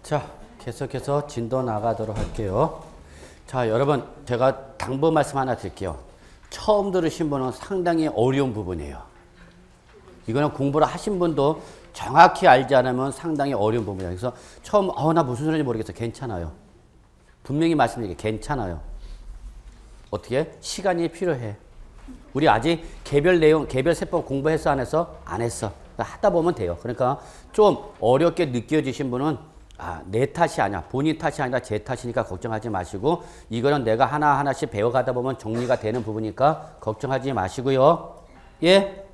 자, 계속해서 진도 나가도록 할게요. 자, 여러분, 제가 당부 말씀 하나 드릴게요. 처음 들으신 분은 상당히 어려운 부분이에요. 이거는 공부를 하신 분도 정확히 알지 않으면 상당히 어려운 부분이에요. 그래서 처음, 나 무슨 소리인지 모르겠어. 괜찮아요. 분명히 말씀드릴게요. 괜찮아요. 어떻게? 시간이 필요해. 우리 아직 개별 내용, 개별 세법 공부했어, 안 했어? 안 했어. 하다 보면 돼요. 그러니까 좀 어렵게 느껴지신 분은 내 탓이 아니야. 본인 탓이 아니라 제 탓이니까 걱정하지 마시고, 이거는 내가 하나하나씩 배워가다 보면 정리가 되는 부분이니까 걱정하지 마시고요. 예?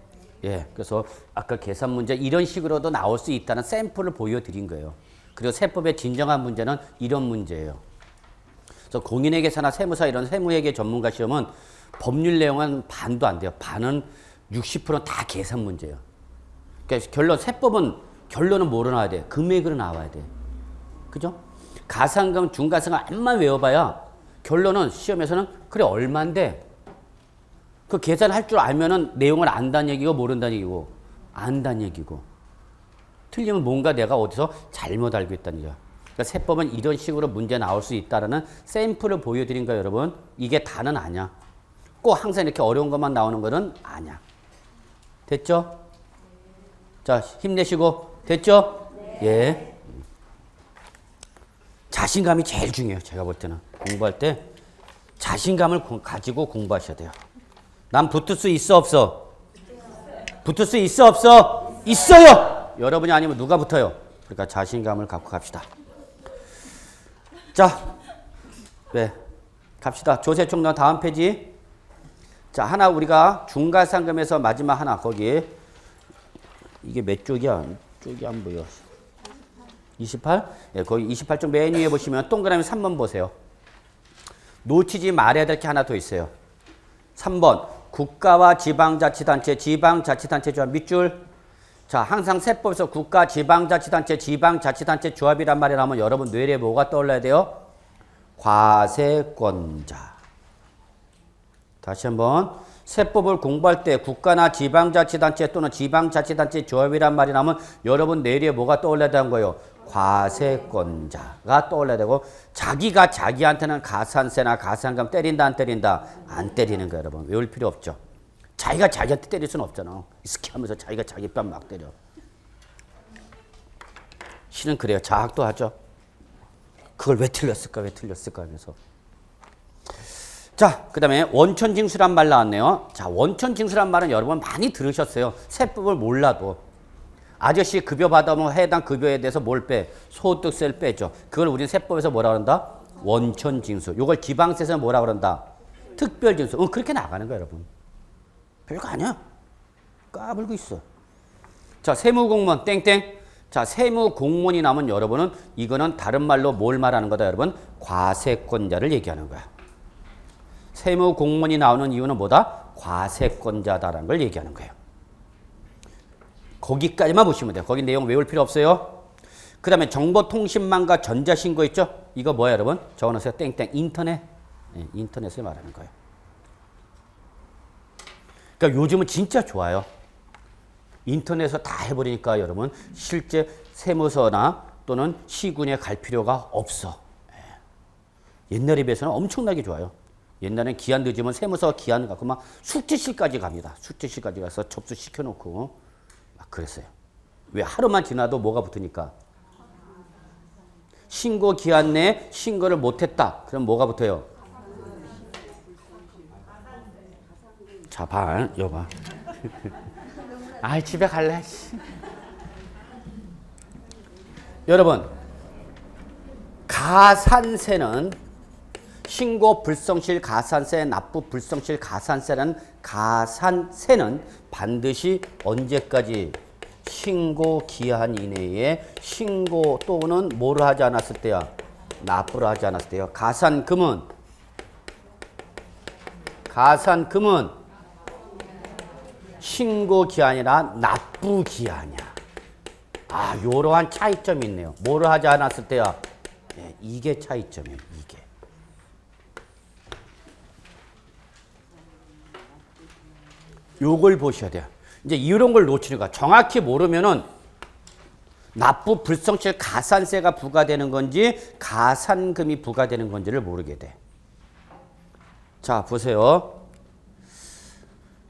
예. 그래서 아까 계산 문제 이런 식으로도 나올 수 있다는 샘플을 보여드린 거예요. 그리고 세법의 진정한 문제는 이런 문제예요. 그래서 공인회계 사나 세무사 이런 세무회계 전문가 시험은 법률 내용은 반도 안 돼요. 반은 60%는 다 계산 문제예요. 그러니까 결론, 세법은 결론은 뭐로 나와야 돼? 금액으로 나와야 돼. 그죠? 가산금, 중가상금 암만 외워봐야 결론은 시험에서는 그래 얼만데 그 계산할 줄 알면은 내용을 안다는 얘기고 모른다는 얘기고 안다는 얘기고 틀리면 뭔가 내가 어디서 잘못 알고 있다는 얘기야. 그러니까 세법은 이런 식으로 문제 나올 수 있다는 샘플을 보여드린 거예요, 여러분. 이게 다는 아니야. 꼭 항상 이렇게 어려운 것만 나오는 거는 아니야. 됐죠? 자, 힘내시고. 됐죠? 네. 예. 자신감이 제일 중요해요. 제가 볼 때는. 공부할 때 자신감을 가지고 공부하셔야 돼요. 난 붙을 수 있어, 없어? 붙을 수 있어, 없어? 있어요! 여러분이 아니면 누가 붙어요? 그러니까 자신감을 갖고 갑시다. 자, 네. 갑시다. 조세총론 다음 페이지. 자, 하나 우리가 중과상금에서 마지막 하나, 거기. 이게 몇 쪽이야? 쪽이 안 보여. 28? 예, 거기 28쪽 맨 위에 보시면 동그라미 3번 보세요. 놓치지 말아야 될 게 하나 더 있어요. 3번. 국가와 지방자치단체, 지방자치단체 조합 밑줄. 자, 항상 세법에서 국가, 지방자치단체, 지방자치단체 조합이란 말이 나오면 여러분 뇌리에 뭐가 떠올라야 돼요? 과세권자. 다시 한번. 세법을 공부할 때 국가나 지방자치단체 또는 지방자치단체 조합이란 말이 나오면 여러분 뇌리에 뭐가 떠올라야 되는 거예요? 과세권자가 떠올라야 되고, 자기가 자기한테는 가산세나 가산금 때린다 안 때린다? 안 때리는 거예요, 여러분. 외울 필요 없죠. 자기가 자기한테 때릴 수는 없잖아. 스키하면서 자기가 자기 뺨 막 때려. 실은 그래요. 자학도 하죠. 그걸 왜 틀렸을까 하면서. 자, 그 다음에 원천징수란 말 나왔네요. 자, 원천징수란 말은 여러분 많이 들으셨어요. 세법을 몰라도. 아저씨 급여 받으면 해당 급여에 대해서 뭘 빼? 소득세를 빼죠. 그걸 우리는 세법에서 뭐라 그런다? 원천징수. 이걸 지방세에서 뭐라 그런다? 특별징수. 그렇게 나가는 거야, 여러분. 별거 아니야. 까불고 있어. 자, 세무공무원 땡땡. 자, 세무공무원이 나오면 여러분은 이거는 다른 말로 뭘 말하는 거다, 여러분? 과세권자를 얘기하는 거야. 세무공무원이 나오는 이유는 뭐다? 과세권자다라는 걸 얘기하는 거예요. 거기까지만 보시면 돼요. 거기 내용 외울 필요 없어요. 그 다음에 정보통신망과 전자신고 있죠? 이거 뭐야, 여러분? 적어놓으세요. 땡땡. 인터넷. 네, 인터넷을 말하는 거예요. 그러니까 요즘은 진짜 좋아요. 인터넷에서 다 해버리니까 여러분 실제 세무서나 또는 시군에 갈 필요가 없어. 옛날에 비해서는 엄청나게 좋아요. 옛날엔 기한 늦으면 세무서 기한 갖고 막 숙제실까지 갑니다. 숙제실까지 가서 접수시켜놓고 막 그랬어요. 왜? 하루만 지나도 뭐가 붙으니까. 신고 기한 내에 신고를 못했다. 그럼 뭐가 붙어요? 자, 여봐. 아이, 집에 갈래. 여러분, 가산세는 신고 불성실 가산세, 납부 불성실 가산세라는 가산세는 반드시 언제까지? 신고 기한 이내에 신고 또는 뭐를 하지 않았을 때야? 납부를 하지 않았을 때요. 가산금은 신고 기한이라 납부 기한이야. 요러한 차이점이 있네요. 뭐를 하지 않았을 때야? 네, 이게 차이점이에요. 이게. 요걸 보셔야 돼요. 이제 이런 걸 놓치는 거야. 정확히 모르면은 납부 불성실 가산세가 부과되는 건지 가산금이 부과되는 건지를 모르게 돼. 자, 보세요.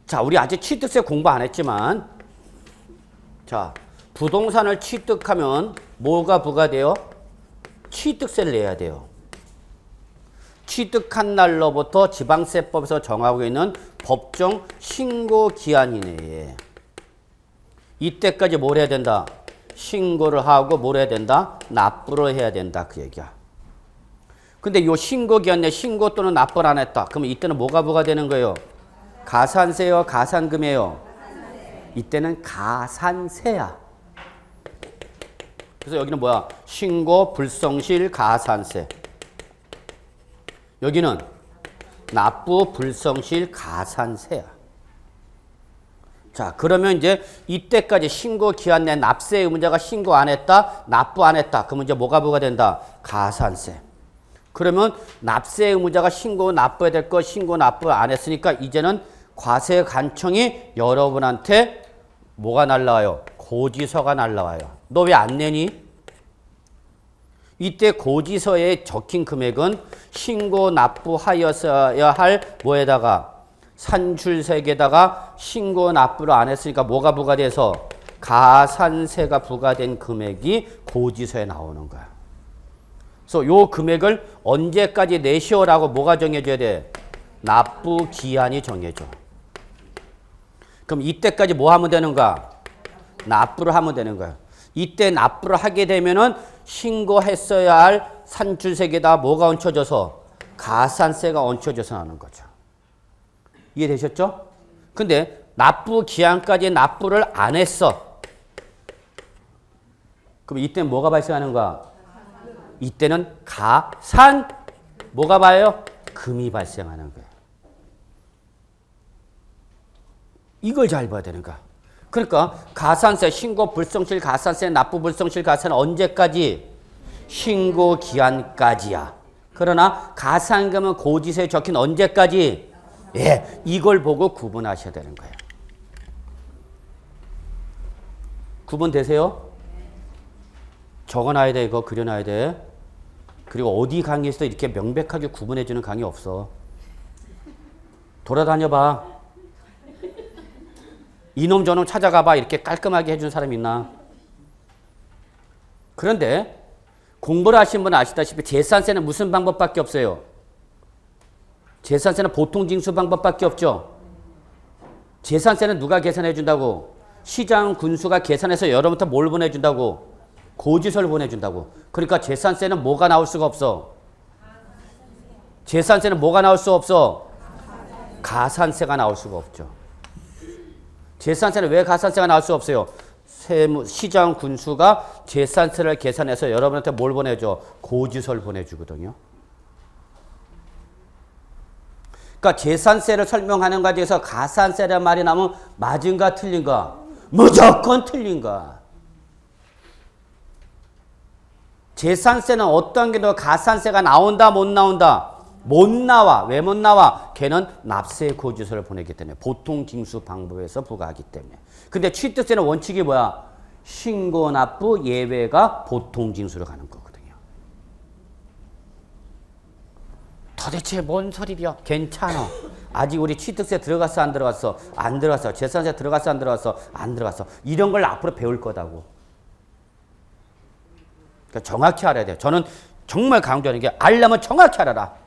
자, 우리 아직 취득세 공부 안 했지만, 자, 부동산을 취득하면 뭐가 부과돼요? 취득세를 내야 돼요. 취득한 날로부터 지방세법에서 정하고 있는 법정 신고 기한 이내에 이때까지 뭘 해야 된다? 신고를 하고 뭘 해야 된다? 납부를 해야 된다. 그 얘기야. 근데 이 신고 기한 내에 신고 또는 납부를 안 했다. 그러면 이때는 뭐가 부과되는 거예요? 가산세요? 가산금이에요? 이때는 가산세야. 그래서 여기는 뭐야? 신고 불성실 가산세. 여기는 납부 불성실 가산세야. 자, 그러면 이제 이때까지 신고 기한 내 납세 의무자가 신고 안 했다, 납부 안 했다. 그러면 이제 뭐가 부과된다? 가산세. 그러면 납세 의무자가 신고 납부해야 될 거 신고 납부 안 했으니까 이제는 과세관청이 여러분한테 뭐가 날라와요? 고지서가 날라와요. 너 왜 안 내니? 이때 고지서에 적힌 금액은 신고 납부하였어야 할 뭐에다가 산출세에다가 신고 납부를 안 했으니까 뭐가 부과돼서 가산세가 부과된 금액이 고지서에 나오는 거야. 그래서 요 금액을 언제까지 내시오라고 뭐가 정해져야 돼? 납부 기한이 정해져. 그럼 이때까지 뭐 하면 되는가? 납부를 하면 되는 거야. 이때 납부를 하게 되면은 신고했어야 할 산출세에다 뭐가 얹혀져서 가산세가 얹혀져서 나는 거죠. 이해되셨죠? 근데 납부 기한까지 납부를 안 했어. 그럼 이때는 뭐가 발생하는 거야? 이때는 뭐가 봐요? 금이 발생하는 거예요. 이걸 잘 봐야 되는 거야. 그러니까 가산세, 신고 불성실 가산세, 납부 불성실 가산세는 언제까지? 신고 기한까지야. 그러나 가산금은 고지서에 적힌 언제까지? 예, 이걸 보고 구분하셔야 되는 거예요. 구분되세요? 적어놔야 돼, 이거 그려놔야 돼. 그리고 어디 강의에서도 이렇게 명백하게 구분해주는 강의 없어. 돌아다녀봐. 이놈 저놈 찾아가봐. 이렇게 깔끔하게 해준 사람이 있나? 그런데 공부를 하신 분은 아시다시피 재산세는 무슨 방법밖에 없어요? 재산세는 보통징수 방법밖에 없죠. 재산세는 누가 계산해 준다고? 시장 군수가 계산해서 여러분한테 뭘 보내준다고? 고지서를 보내준다고. 그러니까 재산세는 뭐가 나올 수가 없어? 재산세는 뭐가 나올 수 없어? 가산세가 나올 수가 없죠. 재산세는 왜 가산세가 나올 수 없어요? 시장 군수가 재산세를 계산해서 여러분한테 뭘 보내줘? 고지서를 보내주거든요. 그러니까 재산세를 설명하는 과정에서 가산세라는 말이 나오면 맞은가 틀린가? 무조건 틀린가? 재산세는 어떤 경우도 가산세가 나온다 못 나온다? 못 나와. 왜 못 나와? 걔는 납세 고지서를 보내기 때문에 보통징수 방법에서 부과하기 때문에. 근데 취득세는 원칙이 뭐야? 신고 납부 예외가 보통징수로 가는 거거든요. 도대체 뭔 소리야? 괜찮아. 아직 우리 취득세 들어갔어 안 들어갔어? 안 들어갔어. 재산세 들어갔어 안 들어갔어? 안 들어갔어. 이런 걸 앞으로 배울 거다고. 그러니까 정확히 알아야 돼요. 저는 정말 강조하는 게 알려면 정확히 알아라.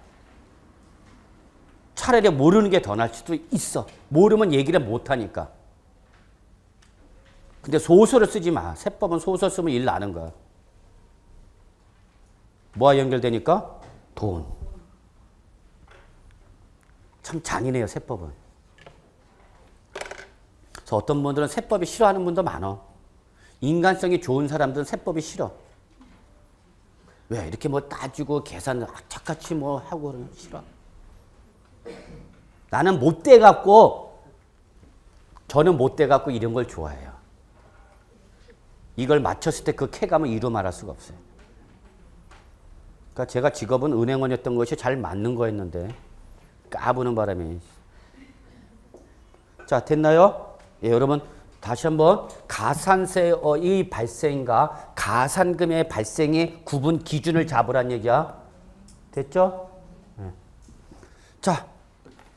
차라리 모르는 게 더 나을 수도 있어. 모르면 얘기를 못하니까. 근데 소설을 쓰지 마. 세법은 소설 쓰면 일 나는 거야. 뭐와 연결되니까? 돈. 참 잔인해요, 세법은. 그래서 어떤 분들은 세법이 싫어하는 분도 많아. 인간성이 좋은 사람들은 세법이 싫어. 왜? 이렇게 뭐 따지고 계산 악착같이 뭐 하고 그러면 싫어. 나는 못돼갖고, 저는 못돼갖고 이런 걸 좋아해요. 이걸 맞췄을 때 그 쾌감을 이루 말할 수가 없어요. 그러니까 제가 직업은 은행원이었던 것이 잘 맞는 거였는데 까부는 바람에. 자, 됐나요? 예, 여러분 다시 한번 가산세의 발생과 가산금의 발생의 구분 기준을 잡으란 얘기야. 됐죠? 네. 자,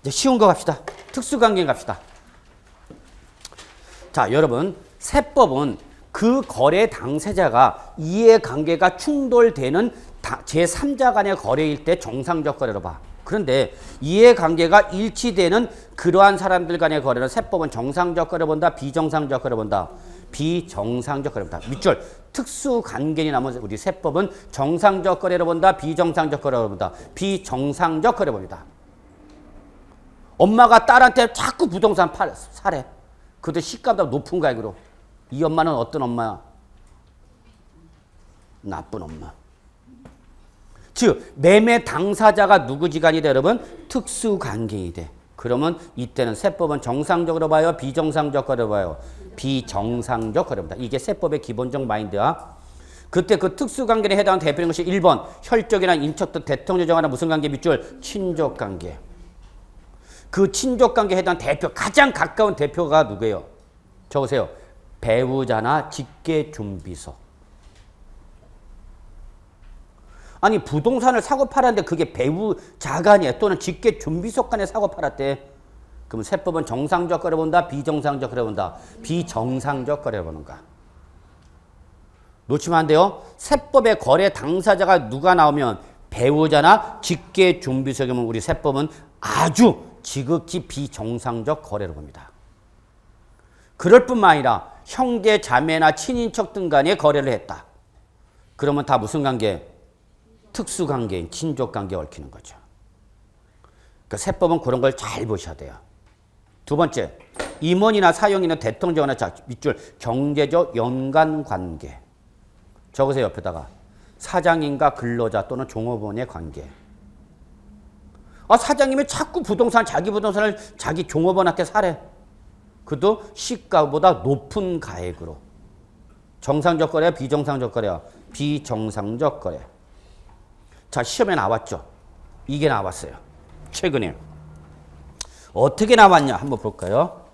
이제 쉬운 거 갑시다. 특수관계 갑시다. 자, 여러분, 세법은 그 거래 당사자가 이해관계가 충돌되는 제3자 간의 거래일 때 정상적 거래로 봐. 그런데 이해관계가 일치되는 그러한 사람들 간의 거래는 세법은 정상적 거래 본다, 비정상적 거래 본다. 비정상적 거래 본다. 밑줄 특수관계니 나면 우리 세법은 정상적 거래로 본다, 비정상적 거래로 본다. 비정상적 거래 봅니다. 엄마가 딸한테 자꾸 부동산 사래. 그것도 시가보다 높은 가격으로. 이 엄마는 어떤 엄마야? 나쁜 엄마. 즉 매매 당사자가 누구지간이 돼 여러분? 특수관계이 돼. 그러면 이때는 세법은 정상적으로 봐요? 비정상적 거래로 봐요? 비정상적 거래입니다. 이게 세법의 기본적 마인드야. 그때 그 특수관계에 해당하는 대표적인 것이 1번 혈족이나 인척 등 대통령정하는 무슨 관계 밑줄? 친족관계. 그 친족관계에 해당하는 대표 가장 가까운 대표가 누구예요? 적으세요. 배우자나 직계준비소. 아니 부동산을 사고 팔았는데 그게 배우자가 아니야. 또는 직계준비소 간에 사고 팔았대. 그럼 세법은 정상적 거래 본다, 비정상적 거래 본다. 비정상적 거래 보는가. 놓치면 안 돼요. 세법의 거래 당사자가 누가 나오면 배우자나 직계준비소이면 우리 세법은 아주 지극히 비정상적 거래로 봅니다. 그럴 뿐만 아니라 형제, 자매나 친인척 등 간의 거래를 했다. 그러면 다 무슨 관계? 특수관계인 친족관계에 얽히는 거죠. 그러니까 세법은 그런 걸 잘 보셔야 돼요. 두 번째, 임원이나 사용인은 대통령이나 밑줄 경제적 연관관계. 적으세요. 옆에다가. 사장님과 근로자 또는 종업원의 관계. 아, 사장님이 자꾸 자기 부동산을 자기 종업원한테 사래. 그도 시가보다 높은 가액으로. 정상적 거래야, 비정상적 거래야? 비정상적 거래. 자, 시험에 나왔죠. 이게 나왔어요. 최근에. 어떻게 나왔냐 한번 볼까요?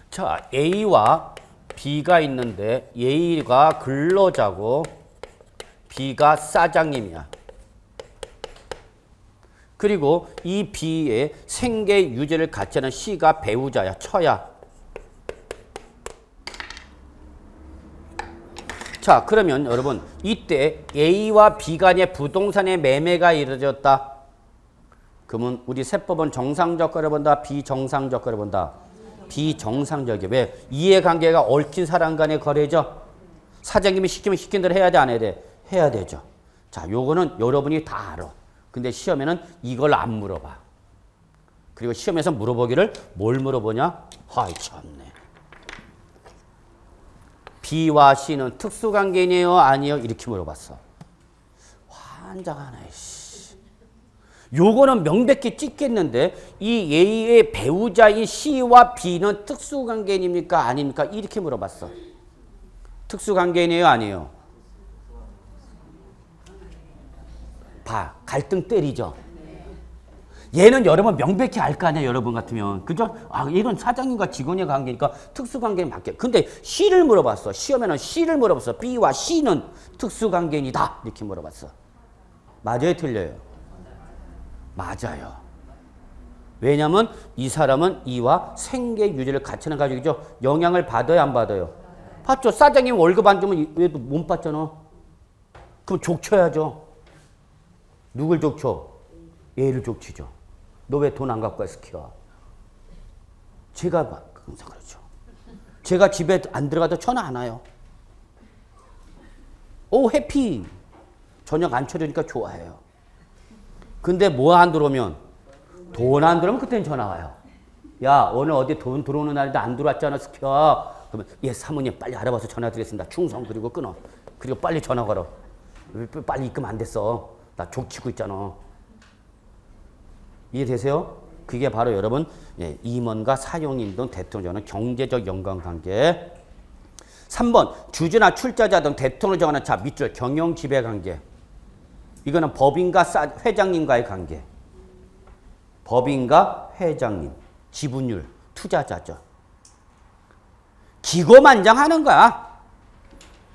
자, A와 B가 있는데 A가 근로자고 B가 사장님이야. 그리고 이 B의 생계 유지를 같이 하는 C가 배우자야. 처야. 자, 그러면 여러분 이때 A와 B 간의 부동산의 매매가 이루어졌다. 그러면 우리 세법은 정상적 거래 본다, 비정상적 거래 본다. 비정상적이 왜? 이해관계가 얽힌 사람 간의 거래죠. 사장님이 시키면 시킨 대로 해야 돼, 안 해야 돼? 해야 되죠. 자, 요거는 여러분이 다 알아. 근데 시험에는 이걸 안 물어봐. 그리고 시험에서 물어보기를 뭘 물어보냐? 아이 참네. B와 C는 특수관계이네요? 아니요? 이렇게 물어봤어. 환장하네. 요거는 명백히 찍겠는데 이 A의 배우자인 C와 B는 특수관계인입니까? 아닙니까? 이렇게 물어봤어. 특수관계이네요? 아니에요? 봐. 갈등 때리죠. 얘는 여러분 명백히 알 거 아니야, 여러분 같으면. 그죠? 아, 이건 사장님과 직원의 관계니까 특수관계는 맞게. 근데 C를 물어봤어. 시험에는 C를 물어봤어. B와 C는 특수관계인이다. 이렇게 물어봤어. 맞아요, 틀려요? 맞아요. 왜냐하면 이 사람은 이와 생계 유지를 같이 하는 가족이죠. 영향을 받아요, 안 받아요? 받죠. 사장님 월급 안 주면 얘도 못 받잖아. 그럼 족쳐야죠. 누굴 족쳐? 얘를 족치죠. 너 왜 돈 안 갖고 와, 스키야? 제가 항상 그렇죠. 제가 집에 안 들어가도 전화 안 와요. 오, 해피. 저녁 안 쳐주니까 좋아해요. 근데 뭐 안 들어오면? 돈 안 들어오면 그때는 전화 와요. 야, 오늘 어디 돈 들어오는 날인데 안 들어왔잖아, 스키야. 그러면 예, 사모님 빨리 알아봐서 전화 드리겠습니다. 충성. 그리고 끊어. 그리고 빨리 전화 걸어. 빨리 입금 안 됐어. 나 족치고 있잖아. 이해되세요? 그게 바로 여러분 임원과 사용인 등 대통령은 경제적 연관관계. 3번 주주나 출자자 등 대통령을 정하는 자 밑줄 경영지배관계. 이거는 법인과 회장님과의 관계. 법인과 회장님, 지분율, 투자자죠. 기고만장하는 거야.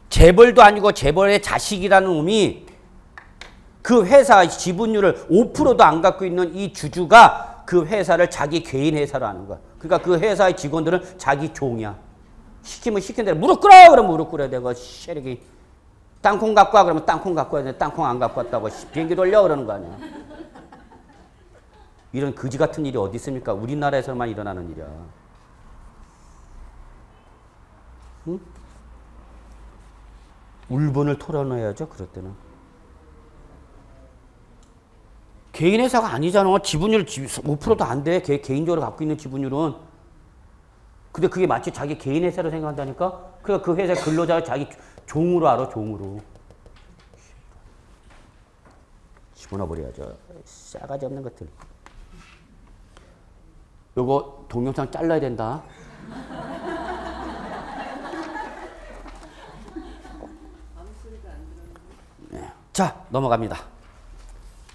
재벌도 아니고 재벌의 자식이라는 놈이 그 회사 지분율을 5%도 안 갖고 있는 이 주주가 그 회사를 자기 개인 회사로 하는 거야. 그러니까 그 회사의 직원들은 자기 종이야. 시키면 시킨 대로 무릎 꿇어! 그러면 무릎 꿇어야 되고, 쉐릭이 땅콩 갖고 와! 그러면 땅콩 갖고 와야 돼. 땅콩 안 갖고 왔다고 비행기 돌려! 그러는 거 아니야. 이런 거지 같은 일이 어디 있습니까? 우리나라에서만 일어나는 일이야. 응? 울분을 털어놔야죠. 그럴 때는. 개인 회사가 아니잖아. 지분율 5%도 안 돼. 개인적으로 갖고 있는 지분율은. 근데 그게 마치 자기 개인 회사로 생각한다니까? 그러니까 그 회사 근로자가 자기 종으로 알아. 종으로. 집어넣어버려야죠. 싸가지 없는 것들. 요거 동영상 잘라야 된다. 네. 자, 넘어갑니다.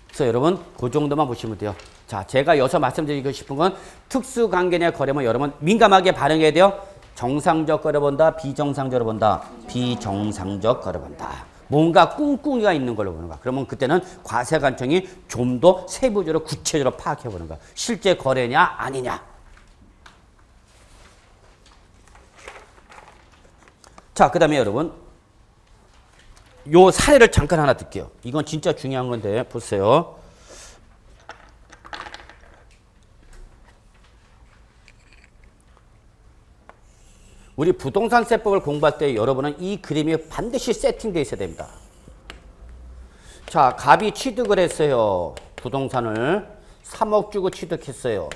그래서 여러분 그 정도만 보시면 돼요. 자, 제가 여기서 말씀드리고 싶은 건 특수관계 내 거래면 여러분 민감하게 반응해야 돼요. 정상적 거래 본다, 비정상적으로 본다. 비정상적 거래 본다. 뭔가 꿍꿍이가 있는 걸로 보는 거야. 그러면 그때는 과세관청이 좀 더 세부적으로 구체적으로 파악해 보는 거야. 실제 거래냐 아니냐. 자, 그 다음에 여러분 요 사례를 잠깐 하나 들게요. 이건 진짜 중요한 건데 보세요. 우리 부동산세법을 공부할 때 여러분은 이 그림이 반드시 세팅되어 있어야 됩니다. 자, 갑이 취득을 했어요. 부동산을 3억 주고 취득했어요.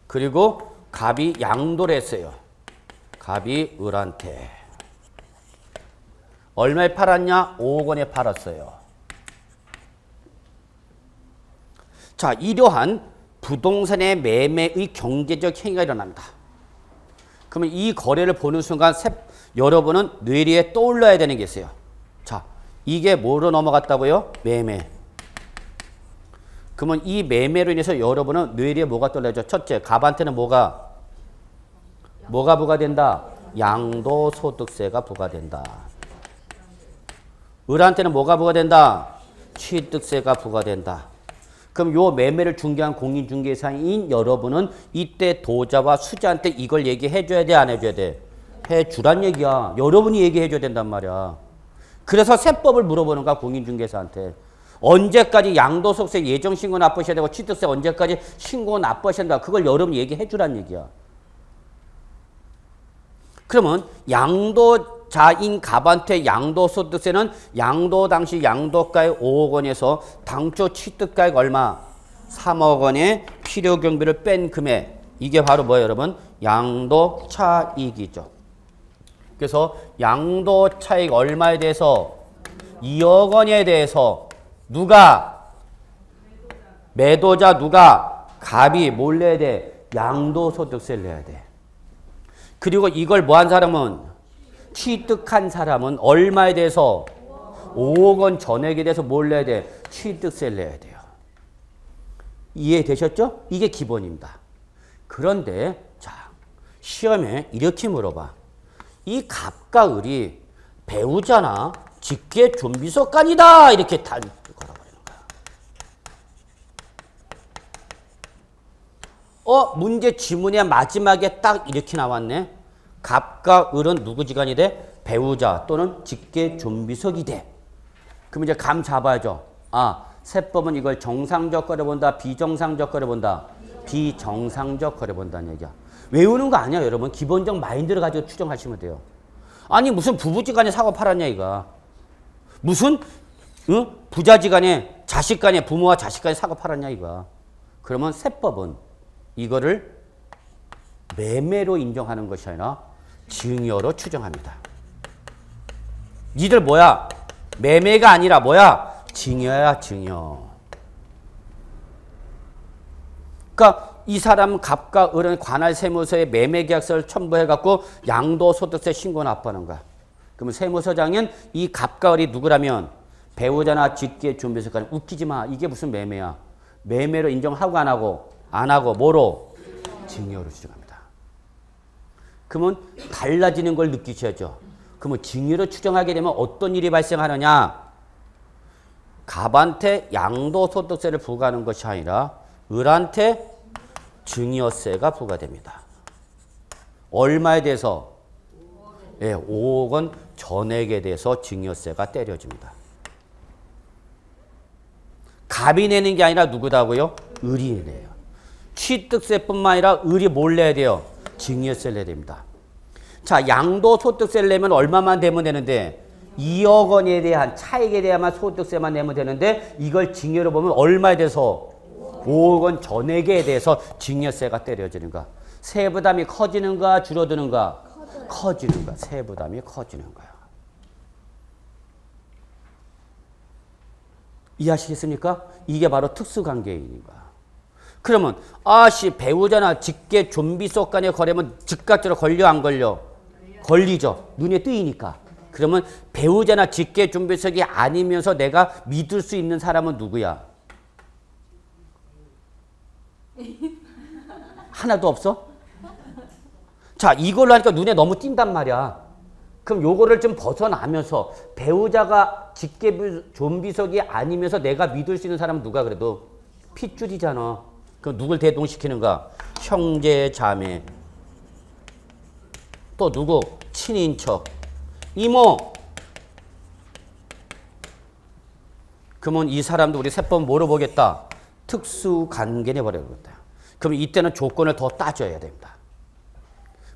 그리고 갑이 양도를 했어요. 갑이 을한테. 얼마에 팔았냐? 5억 원에 팔았어요. 자, 이러한 부동산의 매매의 경제적 행위가 일어납니다. 그러면 이 거래를 보는 순간 여러분은 뇌리에 떠올라야 되는 게 있어요. 자, 이게 뭐로 넘어갔다고요? 매매. 그러면 이 매매로 인해서 여러분은 뇌리에 뭐가 떠올라죠? 첫째, 갑한테는 뭐가 부과된다? 양도소득세가 부과된다. 을한테는 뭐가 부과된다? 취득세가 부과된다. 그럼 요 매매를 중개한 공인중개사인 여러분은 이때 도자와 수자한테 이걸 얘기해 줘야 돼, 안 해줘야 돼? 해주란 얘기야. 여러분이 얘기해 줘야 된단 말이야. 그래서 세법을 물어보는 거야, 공인중개사한테. 언제까지 양도소득세 예정신고 납부하셔야 되고 취득세 언제까지 신고 납부하셔야 된다. 그걸 여러분이 얘기해 주란 얘기야. 그러면 양도자인 갑한테 양도소득세는 양도 당시 양도가액 5억 원에서 당초 취득가액 얼마? 3억 원의 필요경비를 뺀 금액. 이게 바로 뭐예요, 여러분? 양도차익이죠. 그래서 양도차익 얼마에 대해서? 2억 원에 대해서 누가? 매도자 누가? 갑이 뭘 내야 돼? 양도소득세를 내야 돼. 그리고 이걸 뭐 한 사람은? 취득한 사람은 얼마에 대해서? 5억 원 전액에 대해서 뭘 내야 돼? 취득세를 내야 돼요. 이해되셨죠? 이게 기본입니다. 그런데 자, 시험에 이렇게 물어봐. 이 갑과 을이 배우자나 직계존비속간이다 이렇게 다 걸어버리는 거야. 문제 지문의 마지막에 딱 이렇게 나왔네. 갑과 을은 누구 지간이 돼? 배우자 또는 직계존비속이 돼. 그럼 이제 감 잡아야죠. 아, 세법은 이걸 정상적 거래 본다, 비정상적 거래 본다. 비정상적 거래 본다는 얘기야. 외우는 거 아니야, 여러분. 기본적 마인드를 가지고 추정하시면 돼요. 아니 무슨 부부지간에 사고 팔았냐 이거. 무슨 부자지간에 자식간에 부모와 자식간에 사고 팔았냐 이거. 그러면 세법은 이거를 매매로 인정하는 것이 아니라 증여로 추정합니다. 니들 뭐야? 매매가 아니라 뭐야? 증여야, 증여. 그러니까 이 사람 갑과 을은 관할 세무서에 매매계약서를 첨부해갖고 양도소득세 신고 납부하는 거야. 그러면 세무서장은 이 갑과 을이 누구라면 배우자나 직계존비속간. 웃기지 마. 이게 무슨 매매야. 매매로 인정하고 안 하고? 안 하고 뭐로? 증여로 추정합니다. 그러면 달라지는 걸 느끼셔야죠. 그러면 징여를 추정하게 되면 어떤 일이 발생하느냐? 갑한테 양도소득세를 부과하는 것이 아니라 을한테 증여세가 부과됩니다. 얼마에 대해서? 예, 5억 원 전액에 대해서 증여세가 때려집니다. 갑이 내는 게 아니라 누구다고요? 을이 내요. 취득세뿐만 아니라 을이 뭘 내야 돼요? 증여세를 내야 됩니다. 자, 양도소득세를 내면 얼마만 되면 되는데 2억 원에 대한 차익에 대한 소득세만 내면 되는데 이걸 징여로 보면 얼마에 대해서 5억 원 전액에 대해서 증여세가 때려지는가? 세부담이 커지는가 줄어드는가? 커지는가? 세부담이 커지는 거야. 이해하시겠습니까? 이게 바로 특수관계인인 거야. 그러면 배우자나 직계 좀비 속 간의 거래면 즉각적으로 걸려 안 걸려? 걸리죠. 눈에 띄니까. 그러면 배우자나 직계 좀비 속이 아니면서 내가 믿을 수 있는 사람은 누구야? 하나도 없어? 자, 이걸로 하니까 눈에 너무 띈단 말이야. 그럼 요거를 좀 벗어나면서 배우자가 직계 좀비 속이 아니면서 내가 믿을 수 있는 사람은 누가 그래도? 핏줄이잖아. 그럼 누굴 대동시키는가? 형제, 자매. 또 누구? 친인척. 이모. 그러면 이 사람도 우리 세법 뭐로 보겠다? 특수관계내 버려야겠다. 그럼 이때는 조건을 더 따져야 됩니다.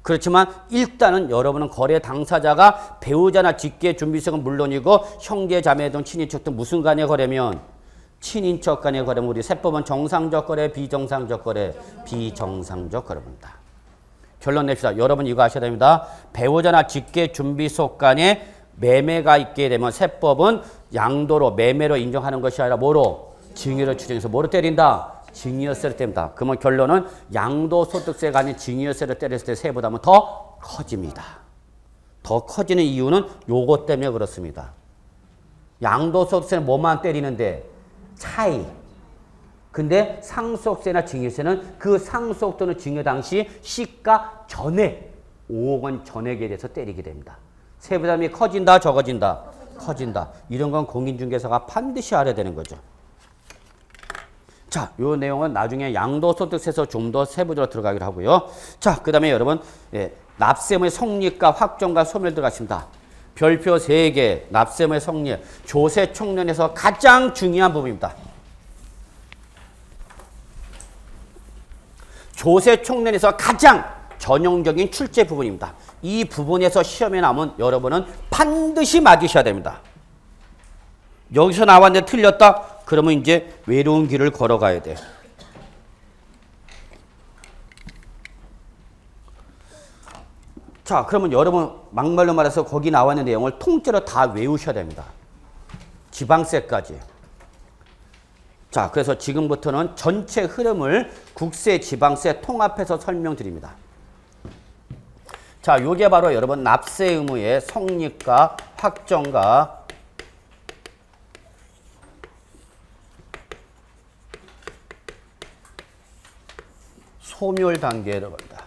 그렇지만 일단은 여러분은 거래 당사자가 배우자나 직계 좀비속은 물론이고 형제, 자매 등 친인척 등 무슨 간의 거래면? 친인척 간의 거래면 우리 세법은 정상적 거래, 비정상적 거래, 비정상적 거래입니다. 결론 냅시다. 여러분 이거 아셔야 됩니다. 배우자나 직계 좀비속 간에 매매가 있게 되면 세법은 양도로 매매로 인정하는 것이 아니라 뭐로? 증여로 추정해서 뭐로 때린다? 증여세를 때립니다. 그러면 결론은 양도소득세가 아닌 증여세를 때렸을 때 세부담은 더 커집니다. 더 커지는 이유는 요것 때문에 그렇습니다. 양도소득세는 뭐만 때리는데? 차이. 근데 상속세나 증여세는 그 상속 또는 증여 당시 시가 전액 5억 원 전액에 대해서 때리게 됩니다. 세부담이 커진다 적어진다? 커진다. 이런 건 공인중개사가 반드시 알아야 되는 거죠. 자, 요 내용은 나중에 양도소득세에서 좀 더 세부적으로 들어가기로 하고요. 자, 그 다음에 여러분 납세의무의 성립과 확정과 소멸 들어갔습니다. 별표 3개, 납세의무의 성립, 조세 총론에서 가장 중요한 부분입니다. 조세 총론에서 가장 전형적인 출제 부분입니다. 이 부분에서 시험에 나오면 여러분은 반드시 맞으셔야 됩니다. 여기서 나왔는데 틀렸다? 그러면 이제 외로운 길을 걸어가야 돼. 자, 그러면 여러분 막말로 말해서 거기 나와 있는 내용을 통째로 다 외우셔야 됩니다. 지방세까지. 자, 그래서 지금부터는 전체 흐름을 국세, 지방세 통합해서 설명드립니다. 자, 요게 바로 여러분 납세 의무의 성립과 확정과 소멸 단계라고 합니다.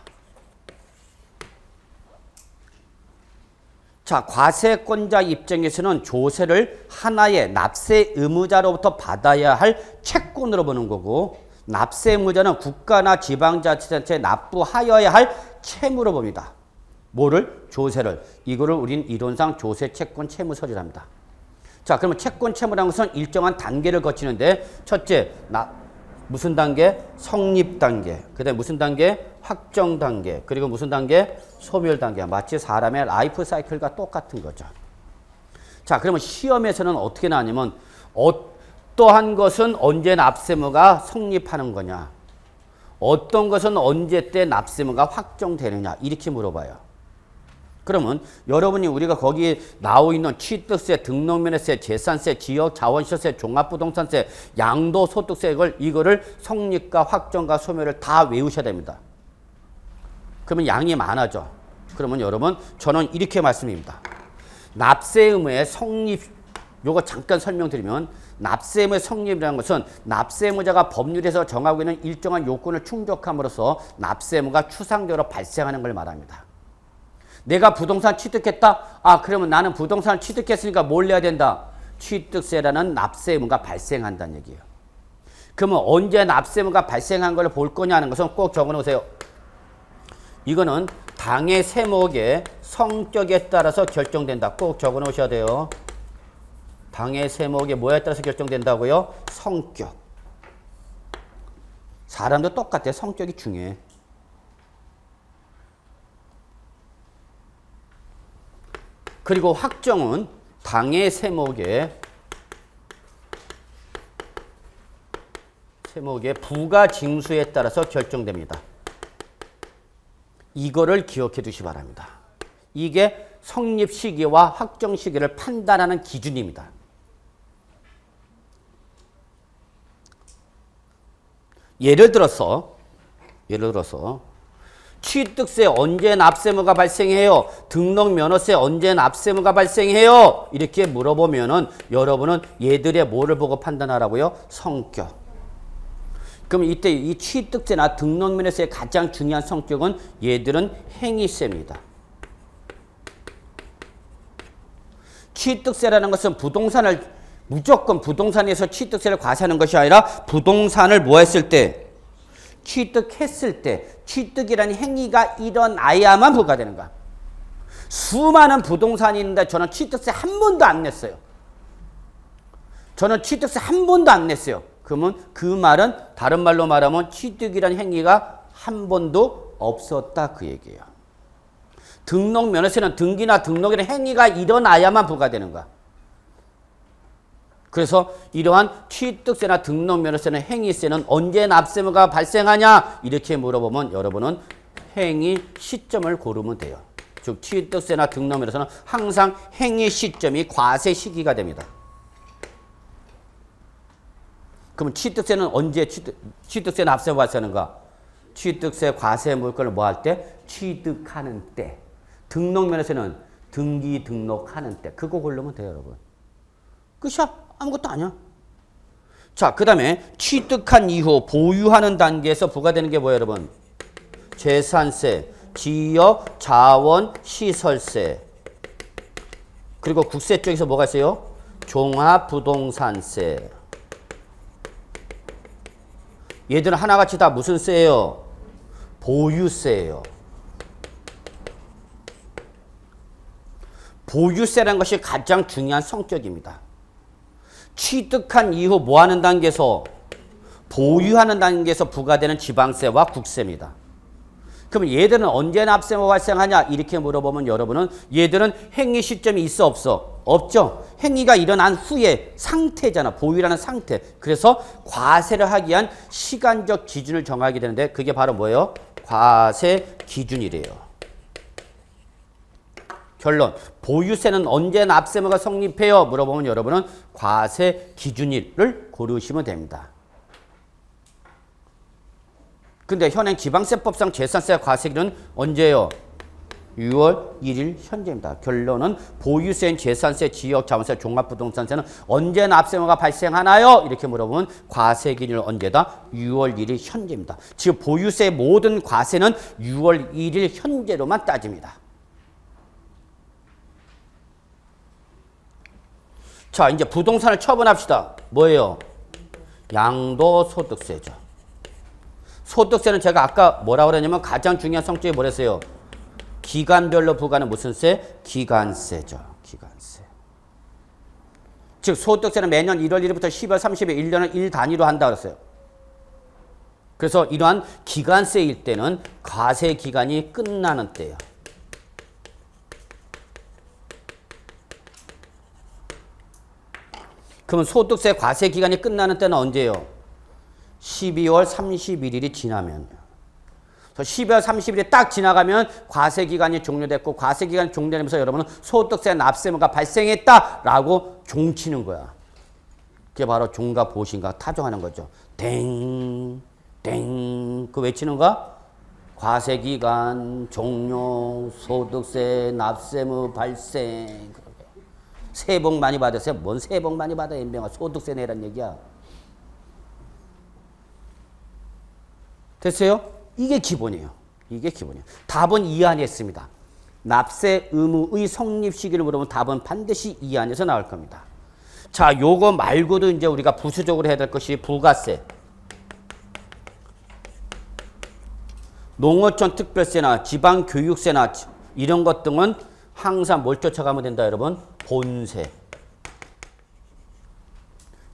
자, 과세권자 입장에서는 조세를 하나의 납세 의무자로부터 받아야 할 채권으로 보는 거고, 납세 의무자는 국가나 지방자치단체에 납부하여야 할 채무로 봅니다. 뭐를? 조세를. 이거를 우린 이론상 조세 채권 채무 서류랍니다. 자, 그러면 채권 채무라는 것은 일정한 단계를 거치는데, 첫째, 무슨 단계? 성립 단계. 그 다음에 무슨 단계? 확정 단계. 그리고 무슨 단계? 소멸 단계. 마치 사람의 라이프 사이클과 똑같은 거죠. 자, 그러면 시험에서는 어떻게 나냐면 어떠한 것은 언제 납세무가 성립하는 거냐. 어떤 것은 언제 때 납세무가 확정되느냐. 이렇게 물어봐요. 그러면 여러분이 우리가 거기에 나와 있는 취득세, 등록면허세, 재산세, 지역자원시설세, 종합부동산세, 양도소득세 이거를 성립과 확정과 소멸을 다 외우셔야 됩니다. 그러면 양이 많아져. 그러면 여러분 저는 이렇게 말씀드립니다. 납세 의무의 성립, 요거 잠깐 설명드리면 납세 의무의 성립이라는 것은 납세 의무자가 법률에서 정하고 있는 일정한 요건을 충족함으로써 납세 의무가 추상적으로 발생하는 걸 말합니다. 내가 부동산 취득했다? 아, 그러면 나는 부동산을 취득했으니까 뭘 내야 된다? 취득세라는 납세 의무가 발생한다는 얘기예요. 그러면 언제 납세 의무가 발생한 걸 볼 거냐는 것은 꼭 적어 놓으세요. 이거는 당해 세목의 성격에 따라서 결정된다. 꼭 적어 놓으셔야 돼요. 당해 세목의 뭐에 따라서 결정된다고요? 성격. 사람도 똑같아. 성격이 중요해. 그리고 확정은 당해 세목의 부가 징수에 따라서 결정됩니다. 이거를 기억해 두시기 바랍니다. 이게 성립 시기와 확정 시기를 판단하는 기준입니다. 예를 들어서 취득세 언제 납세무가 발생해요? 등록면허세 언제 납세무가 발생해요? 이렇게 물어보면은 여러분은 얘들의 뭐를 보고 판단하라고요? 성격. 그럼 이때 이 취득세나 등록면허세의 가장 중요한 성격은 얘들은 행위세입니다. 취득세라는 것은 무조건 부동산에서 취득세를 과세하는 것이 아니라 부동산을 뭐 했을 때? 취득했을 때 취득이라는 행위가 일어나야만 부과되는 거야. 수많은 부동산이 있는데 저는 취득세 한 번도 안 냈어요. 저는 취득세 한 번도 안 냈어요. 그러면 그 말은 다른 말로 말하면 취득이라는 행위가 한 번도 없었다 그 얘기예요. 등록면허세는 등기나 등록이라는 행위가 일어나야만 부과되는 거야. 그래서 이러한 취득세나 등록면허세는 행위세는 언제 납세무가 발생하냐 이렇게 물어보면 여러분은 행위 시점을 고르면 돼요. 즉 취득세나 등록면허세는 항상 행위 시점이 과세 시기가 됩니다. 그럼 취득세는 언제 취득세 납세무가 발생하는가? 취득세 과세 물건을 뭐 할 때? 취득하는 때. 등록면허세는 등기 등록하는 때. 그거 고르면 돼요, 여러분. 끝이야. 아무것도 아니야. 자, 그 다음에 취득한 이후 보유하는 단계에서 부과되는 게 뭐예요, 여러분? 재산세, 지역, 자원, 시설세. 그리고 국세 쪽에서 뭐가 있어요? 종합부동산세. 얘들은 하나같이 다 무슨 세예요? 보유세예요. 보유세라는 것이 가장 중요한 성격입니다. 취득한 이후 뭐 하는 단계에서? 보유하는 단계에서 부과되는 지방세와 국세입니다. 그럼 얘들은 언제 납세무가 발생하냐? 이렇게 물어보면 여러분은 얘들은 행위 시점이 있어 없어? 없죠. 행위가 일어난 후의 상태잖아. 보유라는 상태. 그래서 과세를 하기 위한 시간적 기준을 정하게 되는데 그게 바로 뭐예요? 과세 기준이래요. 결론. 보유세는 언제 납세무가 성립해요? 물어보면 여러분은 과세 기준일을 고르시면 됩니다. 근데 현행 지방세법상 재산세 과세기는 언제예요? 6월 1일 현재입니다. 결론은 보유세인 재산세, 지역, 자원세, 종합부동산세는 언제 납세무가 발생하나요? 이렇게 물어보면 과세기일 언제다? 6월 1일 현재입니다. 즉 보유세의 모든 과세는 6월 1일 현재로만 따집니다. 자, 이제 부동산을 처분합시다. 뭐예요? 양도소득세죠. 소득세는 제가 아까 뭐라고 그랬냐면 가장 중요한 성격이 뭐랬어요? 기간별로 부과하는 무슨 세? 기간세죠. 기간세. 즉 소득세는 매년 1월 1일부터 12월 30일 1년을 1 단위로 한다고 했어요. 그래서 이러한 기간세일 때는 과세 기간이 끝나는 때예요. 그러면 소득세 과세 기간이 끝나는 때는 언제예요? 12월 31일이 지나면. 12월 30일이 딱 지나가면 과세 기간이 종료됐고 과세 기간이 종료되면서 여러분은 소득세 납세무가 발생했다라고 종치는 거야. 그게 바로 종가 보신가 타종하는 거죠. 땡, 땡. 그 외치는 거야? 과세 기간 종료, 소득세 납세무 발생. 새해 복 많이 받으세요. 뭔 새해 복 많이 받아, 인병아. 소득세 내란 얘기야. 됐어요? 이게 기본이에요. 이게 기본이에요. 답은 이 안에 있습니다. 납세 의무의 성립 시기를 물으면 답은 반드시 이 안에서 나올 겁니다. 자, 요거 말고도 이제 우리가 부수적으로 해야 될 것이 부가세, 농어촌 특별세나 지방교육세나 이런 것 등은 항상 뭘 쫓아가면 된다, 여러분? 본세.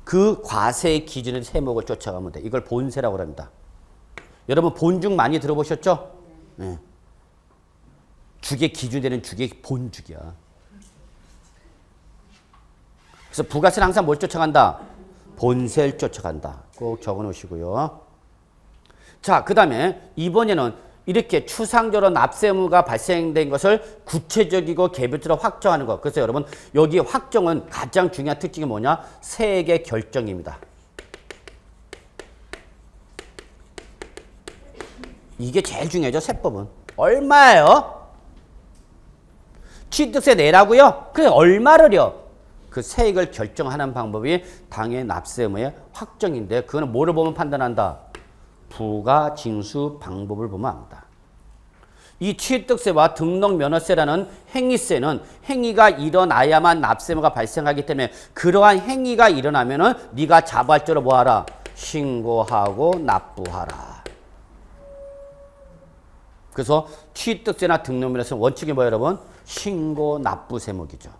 그 과세의 기준의 세목을 쫓아가면 돼. 이걸 본세라고 합니다. 여러분 본죽 많이 들어보셨죠? 네. 죽의 기준 되는 죽의 본죽이야. 그래서 부가세는 항상 뭘 쫓아간다? 본세를 쫓아간다. 꼭 적어 놓으시고요. 자, 그 다음에 이번에는 이렇게 추상적으로 납세 의무가 발생된 것을 구체적이고 개별적으로 확정하는 것. 그래서 여러분 여기 확정은 가장 중요한 특징이 뭐냐? 세액의 결정입니다. 이게 제일 중요하죠. 세법은. 얼마예요? 취득세 내라고요? 그래 얼마를요? 그 세액을 결정하는 방법이 당의 납세 의무의 확정인데 그거는 뭐를 보면 판단한다? 부가 징수 방법을 보면 압니다. 이 취득세와 등록면허세라는 행위세는 행위가 일어나야만 납세 의무가 발생하기 때문에 그러한 행위가 일어나면은 네가 자발적으로 뭐하라? 신고하고 납부하라. 그래서 취득세나 등록면허세는 원칙이 뭐예요, 여러분? 신고 납부 세목이죠.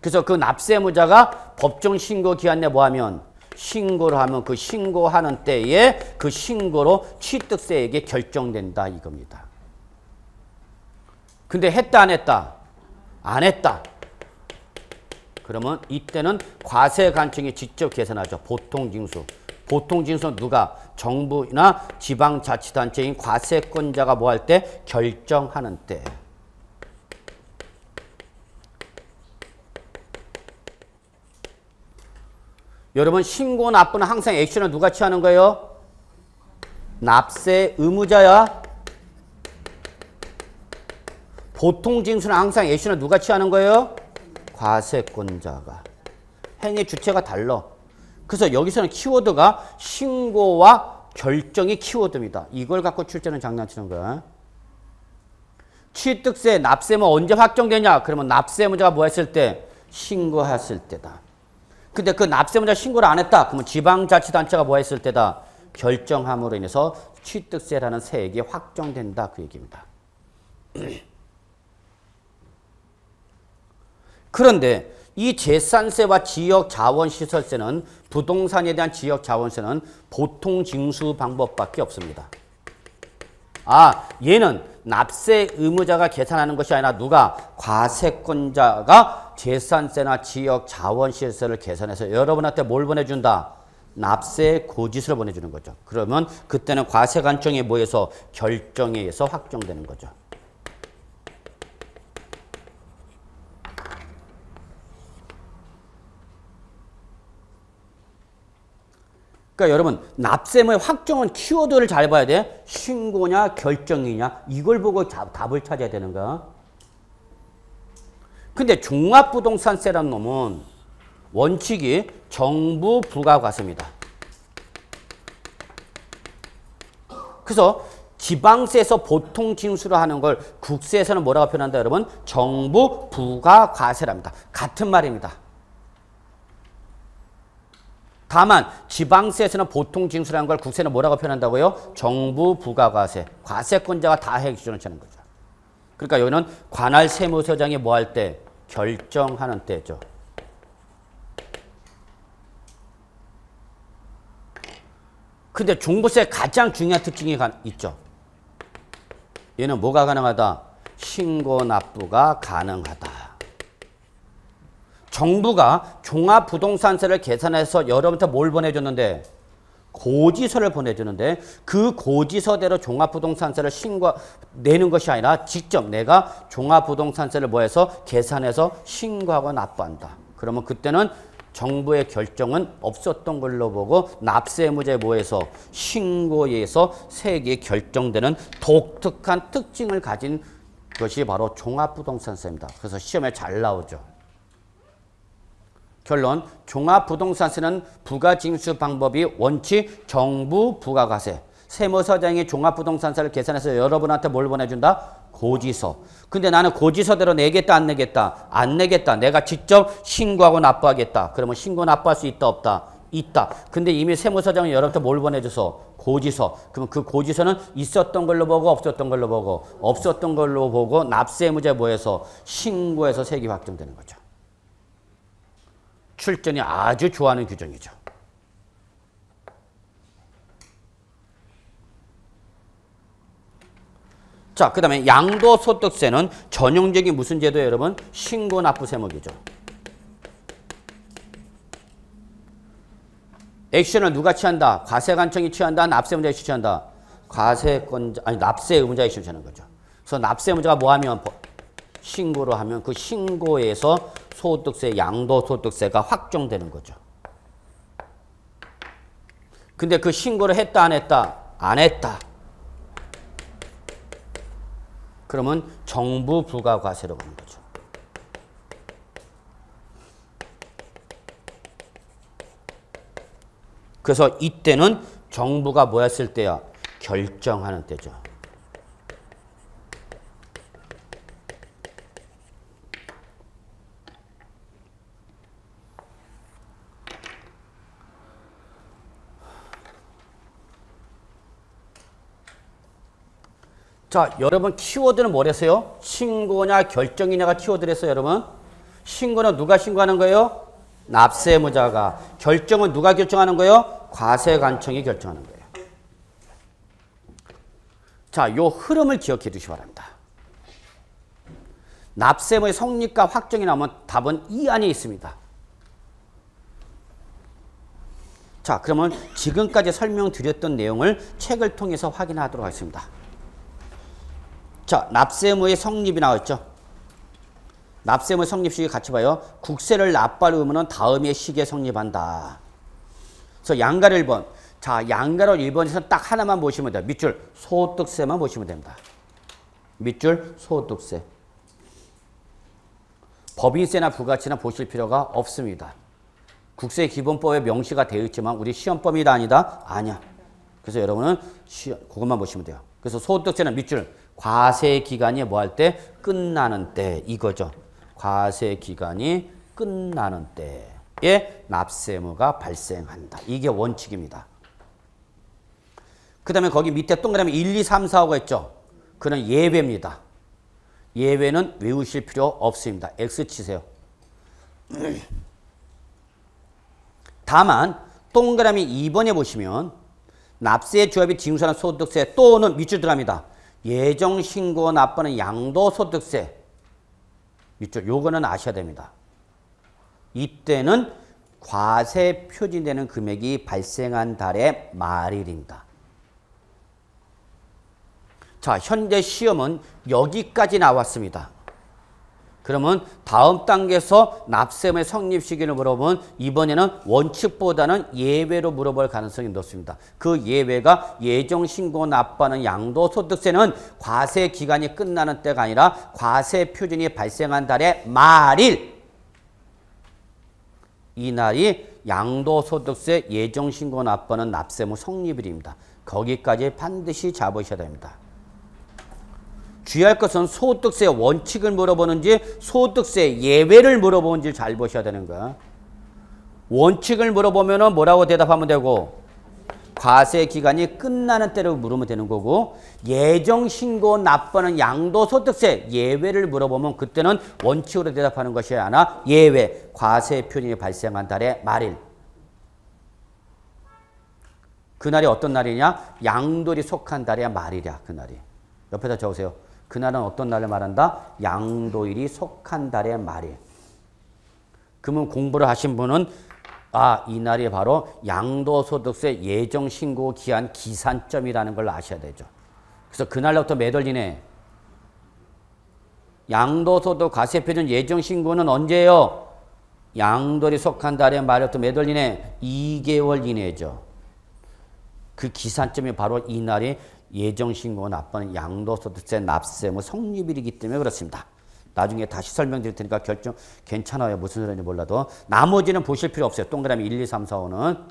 그래서 그 납세 의무자가 법정 신고 기한 내에 뭐하면 신고를 하면 그 신고하는 때에 그 신고로 취득세액이 결정된다 이겁니다. 근데 했다 안 했다? 안 했다. 그러면 이때는 과세관청이 직접 계산하죠. 보통징수. 보통징수는 누가? 정부나 지방자치단체인 과세권자가 뭐 할 때? 결정하는 때. 여러분 신고 납부는 항상 액션을 누가 취하는 거예요? 납세 의무자야. 보통징수는 항상 액션을 누가 취하는 거예요? 과세권자가. 행위 주체가 달라. 그래서 여기서는 키워드가 신고와 결정이 키워드입니다. 이걸 갖고 출제는 장난치는 거야. 취득세, 납세의무 언제 확정되냐? 그러면 납세의무자가 뭐 했을 때? 신고했을 때다. 근데 그 납세의무자 신고를 안 했다. 그러면 지방자치단체가 뭐 했을 때다? 결정함으로 인해서 취득세라는 세액이 확정된다. 그 얘기입니다. 그런데 이 재산세와 지역자원시설세는 부동산에 대한 지역자원세는 보통 징수 방법밖에 없습니다. 아, 얘는 납세 의무자가 계산하는 것이 아니라 누가? 과세권자가 재산세나 지역자원시설세를 계산해서 여러분한테 뭘 보내준다? 납세 고지서를 보내주는 거죠. 그러면 그때는 과세관청에 뭐해서 결정에 의해서 확정되는 거죠. 그러니까 여러분 납세의무의 확정은 키워드를 잘 봐야 돼. 신고냐 결정이냐 이걸 보고 답을 찾아야 되는 거야. 근데 종합부동산세라는 놈은 원칙이 정부 부가과세입니다. 그래서 지방세에서 보통 징수를 하는 걸 국세에서는 뭐라고 표현한다 여러분? 정부 부가과세랍니다. 같은 말입니다. 다만 지방세에서는 보통 징수라는 걸 국세는 뭐라고 표현한다고요? 정부 부가과세. 과세권자가 다 해기준을 차는 거죠. 그러니까 여기는 관할 세무서장이 뭐 할 때? 결정하는 때죠. 근데 종부세의 가장 중요한 특징이 있죠. 얘는 뭐가 가능하다? 신고 납부가 가능하다. 정부가 종합부동산세를 계산해서 여러분한테 뭘 보내줬는데? 고지서를 보내주는데 그 고지서대로 종합부동산세를 내는 것이 아니라 직접 내가 종합부동산세를 뭐해서 계산해서 신고하고 납부한다. 그러면 그때는 정부의 결정은 없었던 걸로 보고 납세의무자에 뭐해서 신고에 의해서 세액이 결정되는 독특한 특징을 가진 것이 바로 종합부동산세입니다. 그래서 시험에 잘 나오죠. 결론, 종합부동산세는 부가징수 방법이 원칙 정부 부가과세. 세무서장이 종합부동산세를 계산해서 여러분한테 뭘 보내준다? 고지서. 근데 나는 고지서대로 내겠다, 안 내겠다? 안 내겠다. 내가 직접 신고하고 납부하겠다. 그러면 신고 납부할 수 있다, 없다? 있다. 근데 이미 세무서장은 여러분한테 뭘 보내줘서? 고지서. 그러면 그 고지서는 있었던 걸로 보고 없었던 걸로 보고 없었던 걸로 보고 납세의무자에 뭐해서? 신고해서 세액이 확정되는 거죠. 출전이 아주 좋아하는 규정이죠. 자, 그 다음에 양도소득세는 전형적인 무슨 제도예요, 여러분? 신고납부세목이죠. 액션을 누가 취한다? 과세관청이 취한다? 납세의무자가 취한다? 납세의무자가 취하는 거죠. 그래서 납세의무자가 뭐 하면? 신고를 하면 그 신고에서 소득세, 양도소득세가 확정되는 거죠. 근데 그 신고를 했다, 안 했다? 안 했다. 그러면 정부 부가과세로 가는 거죠. 그래서 이때는 정부가 뭐 했을 때야? 결정하는 때죠. 자, 여러분 키워드는 뭐랬어요? 신고냐 결정이냐가 키워드랬어요, 여러분. 신고는 누가 신고하는 거예요? 납세의무자가. 결정은 누가 결정하는 거예요? 과세관청이 결정하는 거예요. 자, 요 흐름을 기억해 두시기 바랍니다. 납세의무의 성립과 확정이 나오면 답은 이 안에 있습니다. 자, 그러면 지금까지 설명드렸던 내용을 책을 통해서 확인하도록 하겠습니다. 자, 납세의무의 성립이 나왔죠. 납세의무 성립 시기 같이 봐요. 국세를 납부할 의무는 다음의 시기에 성립한다. 그래서 양가로 1번. 자, 양가로 1번에서 딱 하나만 보시면 돼요. 밑줄 소득세만 보시면 됩니다. 밑줄 소득세. 법인세나 부가세나 보실 필요가 없습니다. 국세기본법에 명시가 되어 있지만 우리 시험범위다 아니다? 아니야. 그래서 여러분은 그것만 보시면 돼요. 그래서 소득세는 밑줄 과세기간이 뭐 할 때? 끝나는 때 이거죠. 과세기간이 끝나는 때에 납세의무가 발생한다. 이게 원칙입니다. 그 다음에 거기 밑에 동그라미 1, 2, 3, 4, 5가 있죠. 그건 예외입니다. 예외는 외우실 필요 없습니다. X 치세요. 다만 동그라미 2번에 보시면 납세의 주합이 징수하는 소득세 또는 밑줄 들어갑니다. 예정신고 납부는 양도소득세. 밑줄 요거는 아셔야 됩니다. 이때는 과세 표준되는 금액이 발생한 달의 말일입니다. 자, 현재 시험은 여기까지 나왔습니다. 그러면 다음 단계에서 납세의무의 성립 시기를 물어보면 이번에는 원칙보다는 예외로 물어볼 가능성이 높습니다. 그 예외가 예정신고 납부하는 양도소득세는 과세 기간이 끝나는 때가 아니라 과세 표준이 발생한 달의 말일. 이 날이 양도소득세 예정신고 납부하는 납세의무 성립일입니다. 거기까지 반드시 잡으셔야 됩니다. 주의할 것은 소득세 원칙을 물어보는지 소득세 예외를 물어보는지 잘 보셔야 되는 거야. 원칙을 물어보면 뭐라고 대답하면 되고 과세 기간이 끝나는 때로 물으면 되는 거고 예정신고 납부하는 양도소득세 예외를 물어보면 그때는 원칙으로 대답하는 것이 아니라 예외 과세 표준이 발생한 달의 말일. 그날이 어떤 날이냐? 양돌이 속한 달의 말일이야. 그날이. 옆에다 적으세요. 그날은 어떤 날을 말한다? 양도일이 속한 달의 말일. 그러면 공부를 하신 분은 이 날이 바로 양도소득세 예정신고 기한 기산점이라는 걸 아셔야 되죠. 그래서 그날부터 매달리네. 양도소득 과세표준 예정신고는 언제예요? 양도일이 속한 달의 말일부터 매달리네. 2개월 이내죠. 그 기산점이 바로 이 날이 예정신고 납부하는 양도소득세 납세의무 성립일이기 때문에 그렇습니다. 나중에 다시 설명드릴 테니까 결정 괜찮아요. 무슨 소리인지 몰라도. 나머지는 보실 필요 없어요. 동그라미 1, 2, 3, 4, 5는.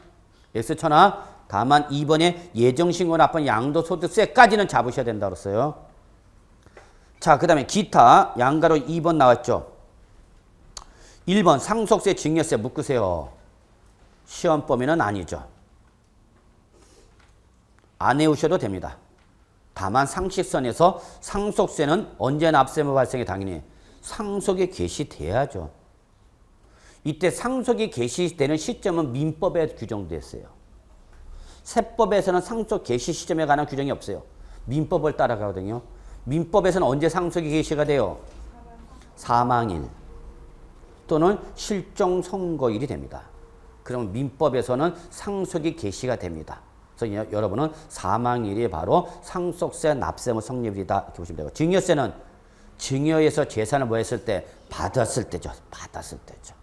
X 쳐나. 다만 2번에 예정신고 납부하는 양도소득세까지는 잡으셔야 된다고 했어요. 자, 그 다음에 기타 양가로 2번 나왔죠. 1번 상속세, 증여세 묶으세요. 시험 범위는 아니죠. 안 외우셔도 됩니다. 다만 상식선에서 상속세는 언제 납세무 발생이 당연히 상속이 개시돼야죠. 이때 상속이 개시되는 시점은 민법에 규정됐어요. 세법에서는 상속 개시 시점에 관한 규정이 없어요. 민법을 따라가거든요. 민법에서는 언제 상속이 개시가 돼요? 사망일 또는 실종 선고일이 됩니다. 그럼 민법에서는 상속이 개시가 됩니다. 그래서 여러분은 사망일이 바로 상속세 납세무 성립일이다 이렇게 보시면 되고, 증여세는 증여에서 재산을 뭐 했을 때? 받았을 때죠. 받았을 때죠.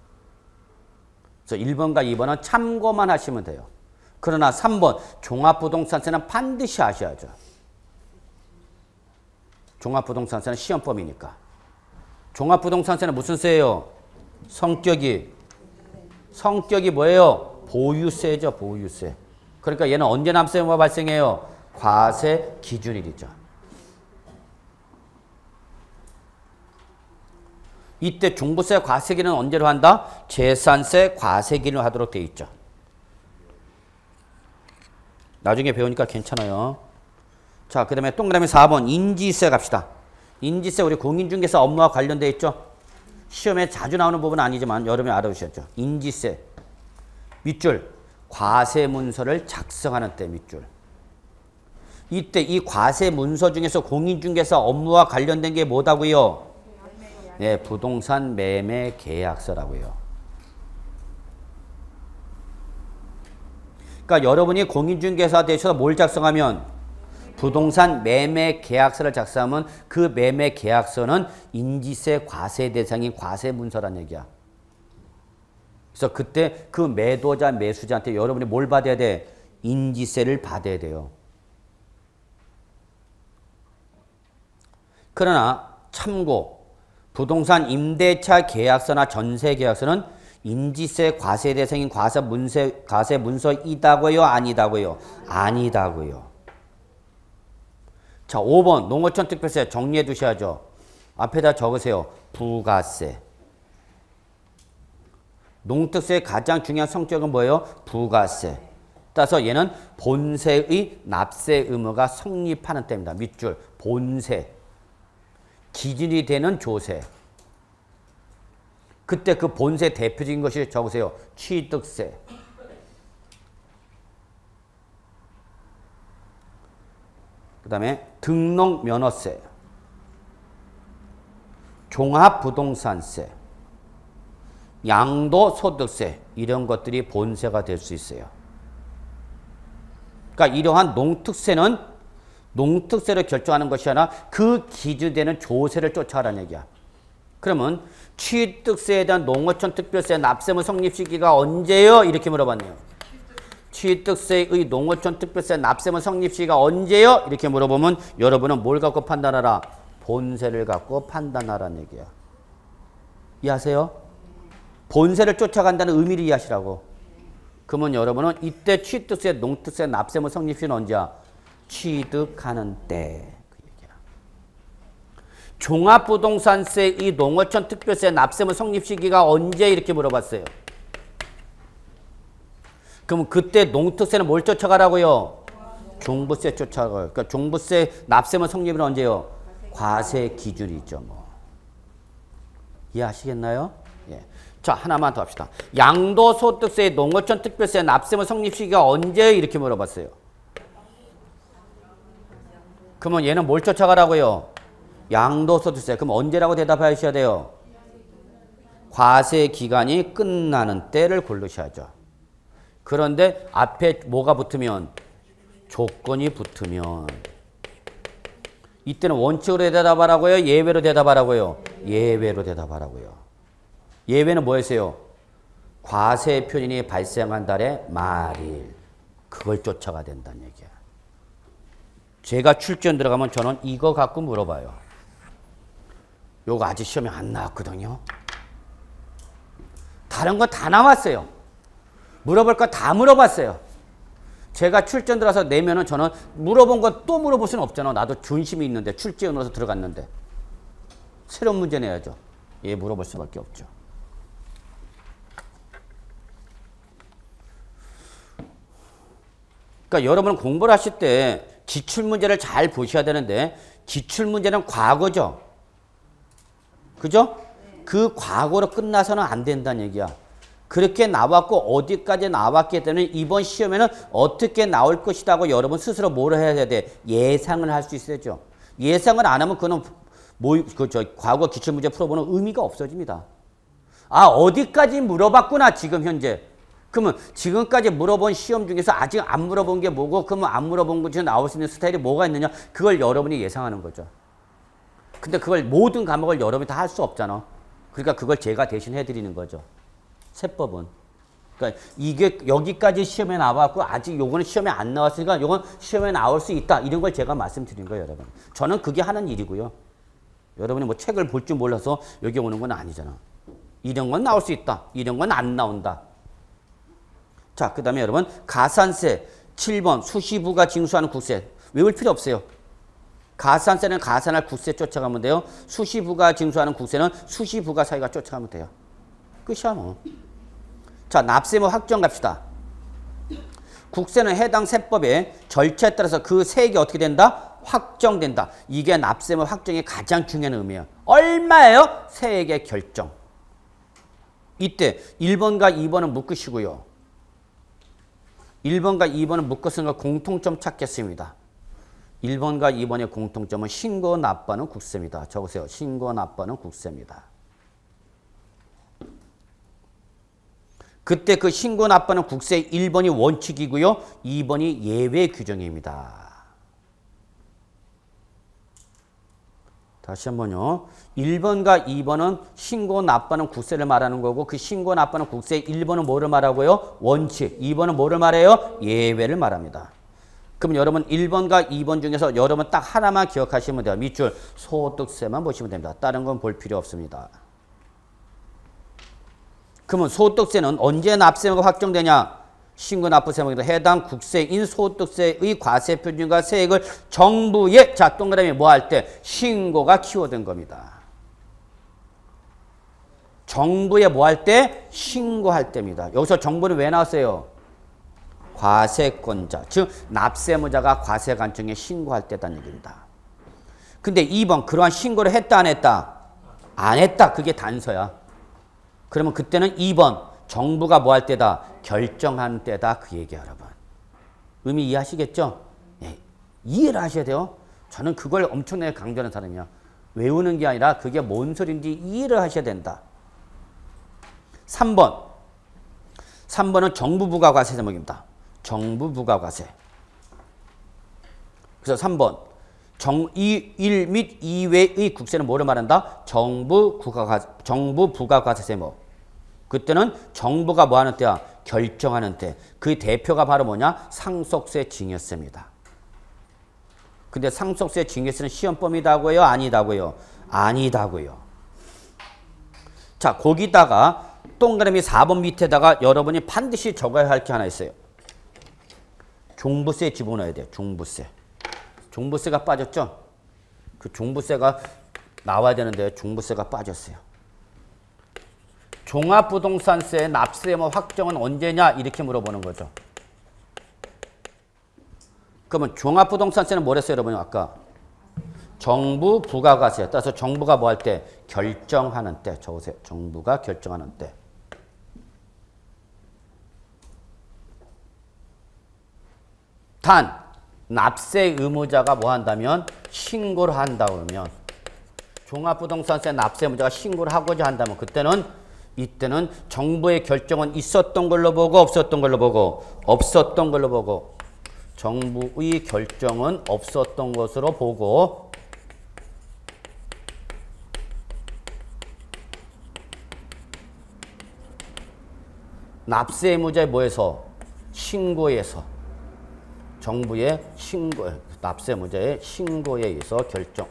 그래서 1번과 2번은 참고만 하시면 돼요. 그러나 3번 종합부동산세는 반드시 아셔야죠. 종합부동산세는 시험범위니까. 종합부동산세는 무슨 세예요? 성격이 뭐예요? 보유세죠. 보유세. 그러니까 얘는 언제 납세무가 발생해요? 과세 기준일이죠. 이때 종부세 과세기는 언제로 한다? 재산세 과세기를 하도록 되어 있죠. 나중에 배우니까 괜찮아요. 자, 그 다음에 동그라미 4번 인지세 갑시다. 인지세 우리 공인중개사 업무와 관련되어 있죠. 시험에 자주 나오는 부분은 아니지만 여러분이 알아두셨죠. 인지세 밑줄 과세문서를 작성하는 때 밑줄. 이때 이 과세문서 중에서 공인중개사 업무와 관련된 게 뭐다고요? 네, 부동산 매매 계약서라고요. 그러니까 여러분이 공인중개사 되셔서 뭘 작성하면 부동산 매매 계약서를 작성하면 그 매매 계약서는 인지세 과세 대상인 과세문서란 얘기야. 그래서 그때 그 매도자 매수자한테 여러분이 뭘 받아야 돼? 인지세를 받아야 돼요. 그러나 참고 부동산 임대차 계약서나 전세 계약서는 인지세 과세 대상인 과세 문서이다고요? 아니다고요? 아니다고요. 자, 5번 농어촌 특별세 정리해 두셔야죠. 앞에다 적으세요. 부가세. 농특세의 가장 중요한 성격은 뭐예요? 부가세. 따라서 얘는 본세의 납세 의무가 성립하는 때입니다. 밑줄 본세. 기준이 되는 조세. 그때 그 본세 대표적인 것이 적으세요. 취득세. 그 다음에 등록면허세. 종합부동산세. 양도소득세. 이런 것들이 본세가 될 수 있어요. 그러니까 이러한 농특세는 농특세를 결정하는 것이 아니라 그 기준되는 조세를 쫓아가라는 얘기야. 그러면 취득세에 대한 농어촌 특별세 납세무 성립 시기가 언제요? 이렇게 물어봤네요. 취득세의 농어촌 특별세 납세무 성립 시기가 언제요? 이렇게 물어보면 여러분은 뭘 갖고 판단하라? 본세를 갖고 판단하라는 얘기야. 이해하세요? 본세를 쫓아간다는 의미를 이해하시라고. 그러면 여러분은 이때 취득세, 농특세 납세무 성립 시기는 언제야? 취득하는 때. 그 얘기야. 종합부동산세의 농어촌 특별세 납세무 성립 시기가 언제? 이렇게 물어봤어요. 그럼 그때 농특세는 뭘 쫓아가라고요? 종부세 쫓아가요. 그러니까 종부세 납세무 성립은 언제요? 과세 기준이죠. 뭐. 이해하시겠나요? 예. 자, 하나만 더 합시다. 양도소득세의 농어촌 특별세 납세무 성립 시기가 언제? 이렇게 물어봤어요. 그러면 얘는 뭘 쫓아가라고요? 양도소득세. 그럼 언제라고 대답하셔야 돼요? 과세 기간이 끝나는 때를 고르셔야죠. 그런데 앞에 뭐가 붙으면? 조건이 붙으면. 이때는 원칙으로 대답하라고요? 예외로 대답하라고요? 예외로 대답하라고요. 예외는 뭐였어요? 과세 표준이 발생한 달의 말일. 그걸 쫓아가야 된다는 얘기야. 제가 출전 들어가면 저는 이거 갖고 물어봐요. 요거 아직 시험에 안 나왔거든요. 다른 거 다 나왔어요. 물어볼 거 다 물어봤어요. 제가 출전 들어서 내면은 저는 물어본 거 또 물어볼 수는 없잖아. 나도 존심이 있는데 출제원으로서 들어갔는데. 새로운 문제 내야죠. 예, 물어볼 수밖에 없죠. 그러니까 여러분 공부를 하실 때 기출문제를 잘 보셔야 되는데 기출문제는 과거죠. 그죠? 그 과거로 끝나서는 안 된다는 얘기야. 그렇게 나왔고 어디까지 나왔기 때문에 이번 시험에는 어떻게 나올 것이라고 여러분 스스로 뭐를 해야 돼? 예상을 할 수 있어야죠. 예상을 안 하면 그거는 과거 기출문제 풀어보는 의미가 없어집니다. 아, 어디까지 물어봤구나 지금 현재. 그러면 지금까지 물어본 시험 중에서 아직 안 물어본 게 뭐고 그러면 안 물어본 것 중에 나올 수 있는 스타일이 뭐가 있느냐. 그걸 여러분이 예상하는 거죠. 근데 그걸 모든 과목을 여러분이 다 할 수 없잖아. 그러니까 그걸 제가 대신 해드리는 거죠. 세법은. 그러니까 이게 여기까지 시험에 나왔고 아직 요거는 시험에 안 나왔으니까 요건 시험에 나올 수 있다. 이런 걸 제가 말씀드린 거예요, 여러분. 저는 그게 하는 일이고요. 여러분이 뭐 책을 볼 줄 몰라서 여기 오는 건 아니잖아. 이런 건 나올 수 있다. 이런 건 안 나온다. 자, 그 다음에 여러분 가산세 7번 수시부가 징수하는 국세. 외울 필요 없어요. 가산세는 가산할 국세 쫓아가면 돼요. 수시부가 징수하는 국세는 수시부가 사이가 쫓아가면 돼요. 끝이야 뭐. 자, 납세무 확정 갑시다. 국세는 해당 세법의 절차에 따라서 그 세액이 어떻게 된다? 확정된다. 이게 납세무 확정의 가장 중요한 의미예요. 얼마예요? 세액의 결정. 이때 1번과 2번은 묶으시고요. 1번과 2번은 묶었으니까 공통점 찾겠습니다. 1번과 2번의 공통점은 신고 납부하는 국세입니다. 적으세요. 신고 납부하는 국세입니다. 그때 그 신고 납부하는 국세 1번이 원칙이고요. 2번이 예외 규정입니다. 다시 한번요. 1번과 2번은 신고 납부하는 국세를 말하는 거고 그 신고 납부하는 국세 1번은 뭐를 말하고요? 원칙. 2번은 뭐를 말해요? 예외를 말합니다. 그럼 여러분 1번과 2번 중에서 여러분 딱 하나만 기억하시면 돼요. 밑줄 소득세만 보시면 됩니다. 다른 건 볼 필요 없습니다. 그러면 소득세는 언제 납세무가 확정되냐? 신고납부세무에도 해당 국세인 소득세의 과세표준과 세액을 정부에 자 동그라미 뭐 할 때 신고가 키워든 겁니다. 정부에 뭐 할 때 신고할 때입니다. 여기서 정부는 왜 나왔어요? 과세권자 즉 납세무자가 과세관청에 신고할 때다는 얘기입니다. 근데 2번 그러한 신고를 했다 안 했다? 안 했다. 그게 단서야. 그러면 그때는 2번 정부가 뭐 할 때다? 결정하는 때다. 그 얘기야 여러분. 의미 이해하시겠죠? 예, 이해를 하셔야 돼요. 저는 그걸 엄청나게 강조하는 사람이야. 외우는 게 아니라 그게 뭔 소리인지 이해를 하셔야 된다. 3번. 3번은 정부 부가과세 제목입니다. 정부 부가과세. 그래서 3번. 1 및 2외의 국세는 뭐를 말한다? 정부 부가과세 제목. 그때는 정부가 뭐 하는 때야? 결정하는 때. 그 대표가 바로 뭐냐? 상속세 징여세입니다. 근데 상속세 징여세는 시험범위다고요? 아니다고요? 아니다고요. 자, 거기다가 동그라미 4번 밑에다가 여러분이 반드시 적어야 할 게 하나 있어요. 종부세 집어넣어야 돼요. 종부세. 종부세가 빠졌죠? 그 종부세가 나와야 되는데 종부세가 빠졌어요. 종합부동산세 납세무 확정은 언제냐? 이렇게 물어보는 거죠. 그러면 종합부동산세는 뭐랬어요, 여러분? 아까 정부 부가과세. 따라서 정부가 뭐 할 때? 결정하는 때. 적으세요. 정부가 결정하는 때. 단 납세 의무자가 뭐 한다면? 신고를 한다 그러면 종합부동산세 납세 의무자가 신고를 하고자 한다면 이때는 정부의 결정은 있었던 걸로 보고 없었던 걸로 보고 없었던 걸로 보고 정부의 결정은 없었던 것으로 보고 납세 의무자의 뭐에서? 신고에서 정부의 신고 납세 의무자의 신고에 의해서 결정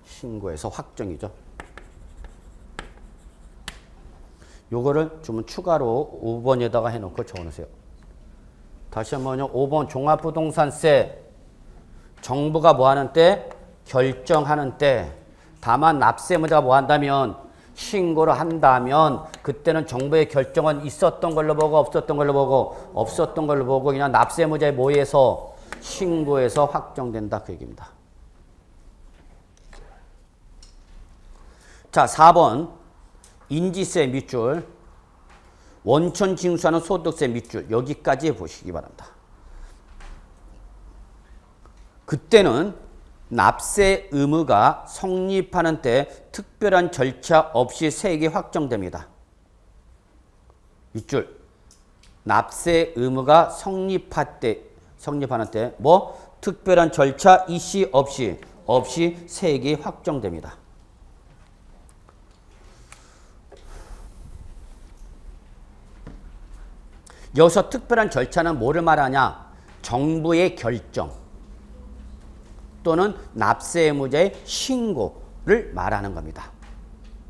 신고에서 확정이죠. 요거를 좀 추가로 5번에다가 해놓고 적어놓으세요. 다시 한번요. 5번 종합부동산세 정부가 뭐 하는 때? 결정하는 때. 다만 납세의무자가 뭐 한다면? 신고를 한다면 그때는 정부의 결정은 있었던 걸로 보고 없었던 걸로 보고 없었던 걸로 보고 그냥 납세의무자의 뭐에서? 신고에서 확정된다 그 얘기입니다. 자, 4번 인지세 밑줄 원천 징수하는 소득세 밑줄 여기까지 보시기 바랍니다. 그때는 납세 의무가 성립하는 때 특별한 절차 없이 세액이 확정됩니다. 밑줄 납세 의무가 성립하는 때 뭐 특별한 절차 이시 없이 세액이 확정됩니다. 여기서 특별한 절차는 뭐를 말하냐? 정부의 결정 또는 납세의무자의 신고를 말하는 겁니다.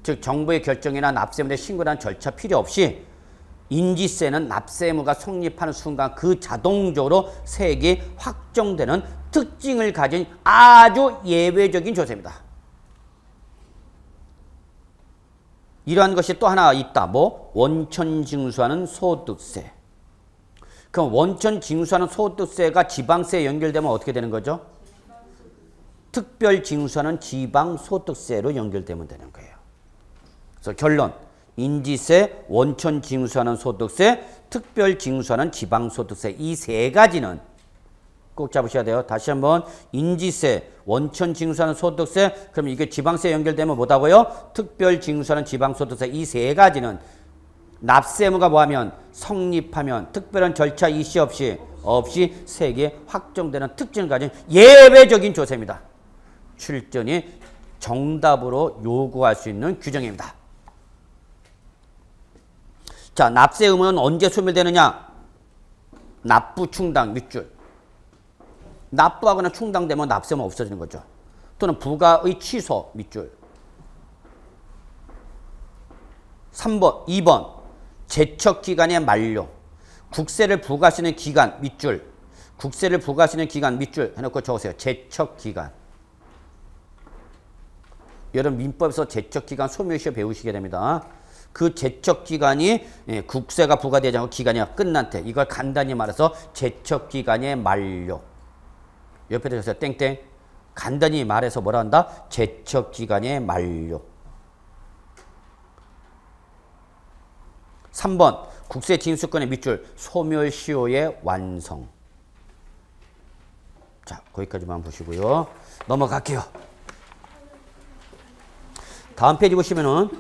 즉 정부의 결정이나 납세의무자의 신고라는 절차 필요 없이 인지세는 납세의무가 성립하는 순간 그 자동적으로 세액이 확정되는 특징을 가진 아주 예외적인 조세입니다. 이러한 것이 또 하나 있다. 뭐? 원천 징수하는 소득세. 그럼 원천 징수하는 소득세가 지방세에 연결되면 어떻게 되는 거죠? 특별 징수하는 지방소득세로 연결되면 되는 거예요. 그래서 결론, 인지세, 원천 징수하는 소득세, 특별 징수하는 지방소득세 이 세 가지는 꼭 잡으셔야 돼요. 다시 한번 인지세, 원천 징수하는 소득세, 그럼 이게 지방세에 연결되면 뭐다고요? 특별 징수하는 지방소득세 이 세 가지는 납세의무가 뭐하면 성립하면 특별한 절차 이시 없이 세액이 확정되는 특징을 가진 예외적인 조세입니다. 출전이 정답으로 요구할 수 있는 규정입니다. 자, 납세 의무는 언제 소멸되느냐? 납부 충당 밑줄. 납부하거나 충당되면 납세 의무 없어지는 거죠. 또는 부과의 취소 밑줄. 3번, 2번 제척기간의 만료. 국세를 부과하시는 기간 밑줄. 국세를 부과하시는 기간 밑줄 해놓고 적으세요. 제척기간. 여러분 민법에서 제척기간 소멸시효 배우시게 됩니다. 그 제척기간이 국세가 부과되지 않고 기간이 끝난 때 이걸 간단히 말해서 제척기간의 만료. 옆에 적으세요. 땡땡. 간단히 말해서 뭐라 한다? 제척기간의 만료. 3번 국세 징수권의 밑줄 소멸시효의 완성. 자, 거기까지만 보시고요. 넘어갈게요. 다음 페이지 보시면은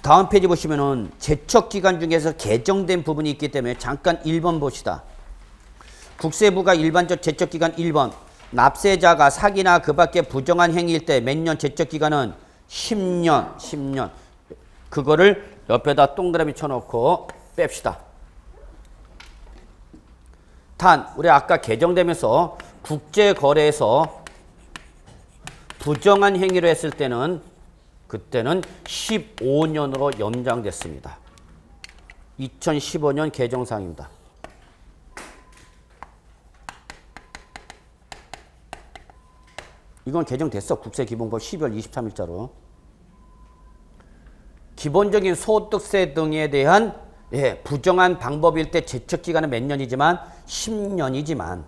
다음 페이지 보시면은 제척기간 중에서 개정된 부분이 있기 때문에 잠깐 1번 봅시다. 국세부가 일반적 제척기간 1번 납세자가 사기나 그 밖에 부정한 행위일 때 몇 년 제척기간은 10년. 그거를 옆에다 동그라미 쳐놓고 뺍시다. 단 우리 아까 개정되면서 국제거래에서 부정한 행위를 했을 때는 그때는 15년으로 연장됐습니다. 2015년 개정사항입니다. 이건 개정됐어. 국세기본법 12월 23일자로. 기본적인 소득세 등에 대한 부정한 방법일 때 제척기간은 몇 년이지만 10년이지만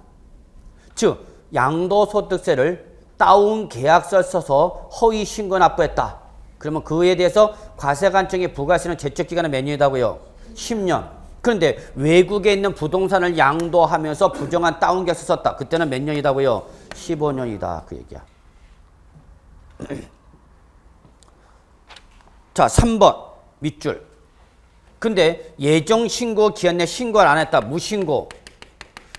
즉 양도소득세를 다운 계약서를 써서 허위 신고 납부했다. 그러면 그에 대해서 과세관청이 부과하시는 제척기간은 몇 년이라고요? 10년. 그런데 외국에 있는 부동산을 양도하면서 부정한 다운 계약서 썼다. 그때는 몇 년이라고요? 15년이다. 그 얘기야. 자, 3번 밑줄. 근데 예정신고 기한 내 신고를 안 했다. 무신고.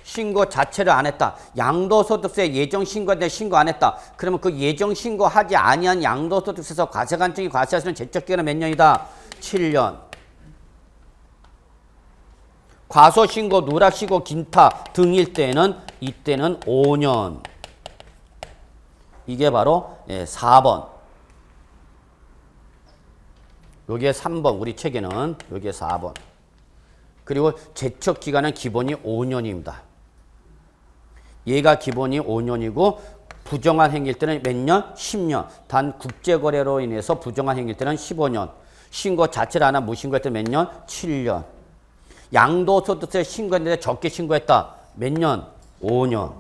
신고 자체를 안 했다. 양도소득세 예정신고에 신고 안 했다. 그러면 그 예정신고하지 아니한 양도소득세에서 과세관청이 과세할 수 있는 제척기간은 몇 년이다? 7년. 과소신고, 누락신고, 기타 등일 때는 이때는 5년. 이게 바로 4번. 요게 3번. 우리 책에는 요게 4번. 그리고 제척 기간은 기본이 5년입니다. 얘가 기본이 5년이고 부정한 행위일 때는 몇 년? 10년. 단 국제거래로 인해서 부정한 행위일 때는 15년. 신고 자체를 안 한 무신고할 때 몇 년? 7년. 양도소득세 신고했는데 적게 신고했다. 몇 년? 5년.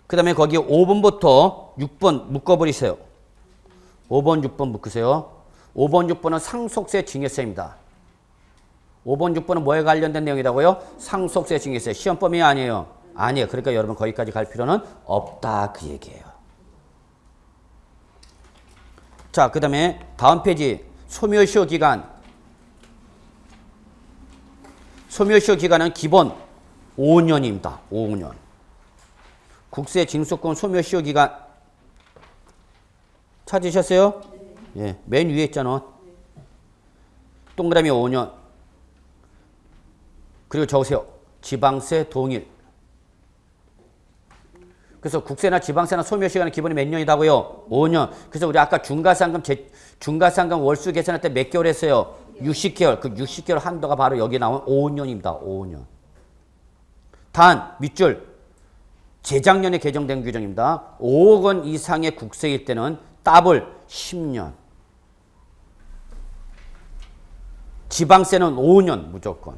그 다음에 거기 5번부터 6번 묶어버리세요. 5번, 6번 묶으세요. 5번, 6번은 상속세 증여세입니다. 5번, 6번은 뭐에 관련된 내용이라고요? 상속세 증여세. 시험 범위 아니에요. 아니에요. 그러니까 여러분 거기까지 갈 필요는 없다. 그 얘기예요. 자, 그 다음에 다음 페이지. 소멸시효 기간. 소멸시효 기간은 기본 5년입니다. 5년. 국세 징수권 소멸시효 기간 찾으셨어요? 예, 맨 위에 있잖아. 동그라미 5년. 그리고 적으세요. 지방세 동일. 그래서 국세나 지방세나 소멸시효는 기본이 몇 년이라고요? 5년. 그래서 우리 아까 중과상금 월수 계산할 때 몇 개월 했어요? 60개월. 그 60개월 한도가 바로 여기 나온 5년입니다. 5년. 단 밑줄. 재작년에 개정된 규정입니다. 5억 원 이상의 국세일 때는 더블 10년. 지방세는 5년 무조건.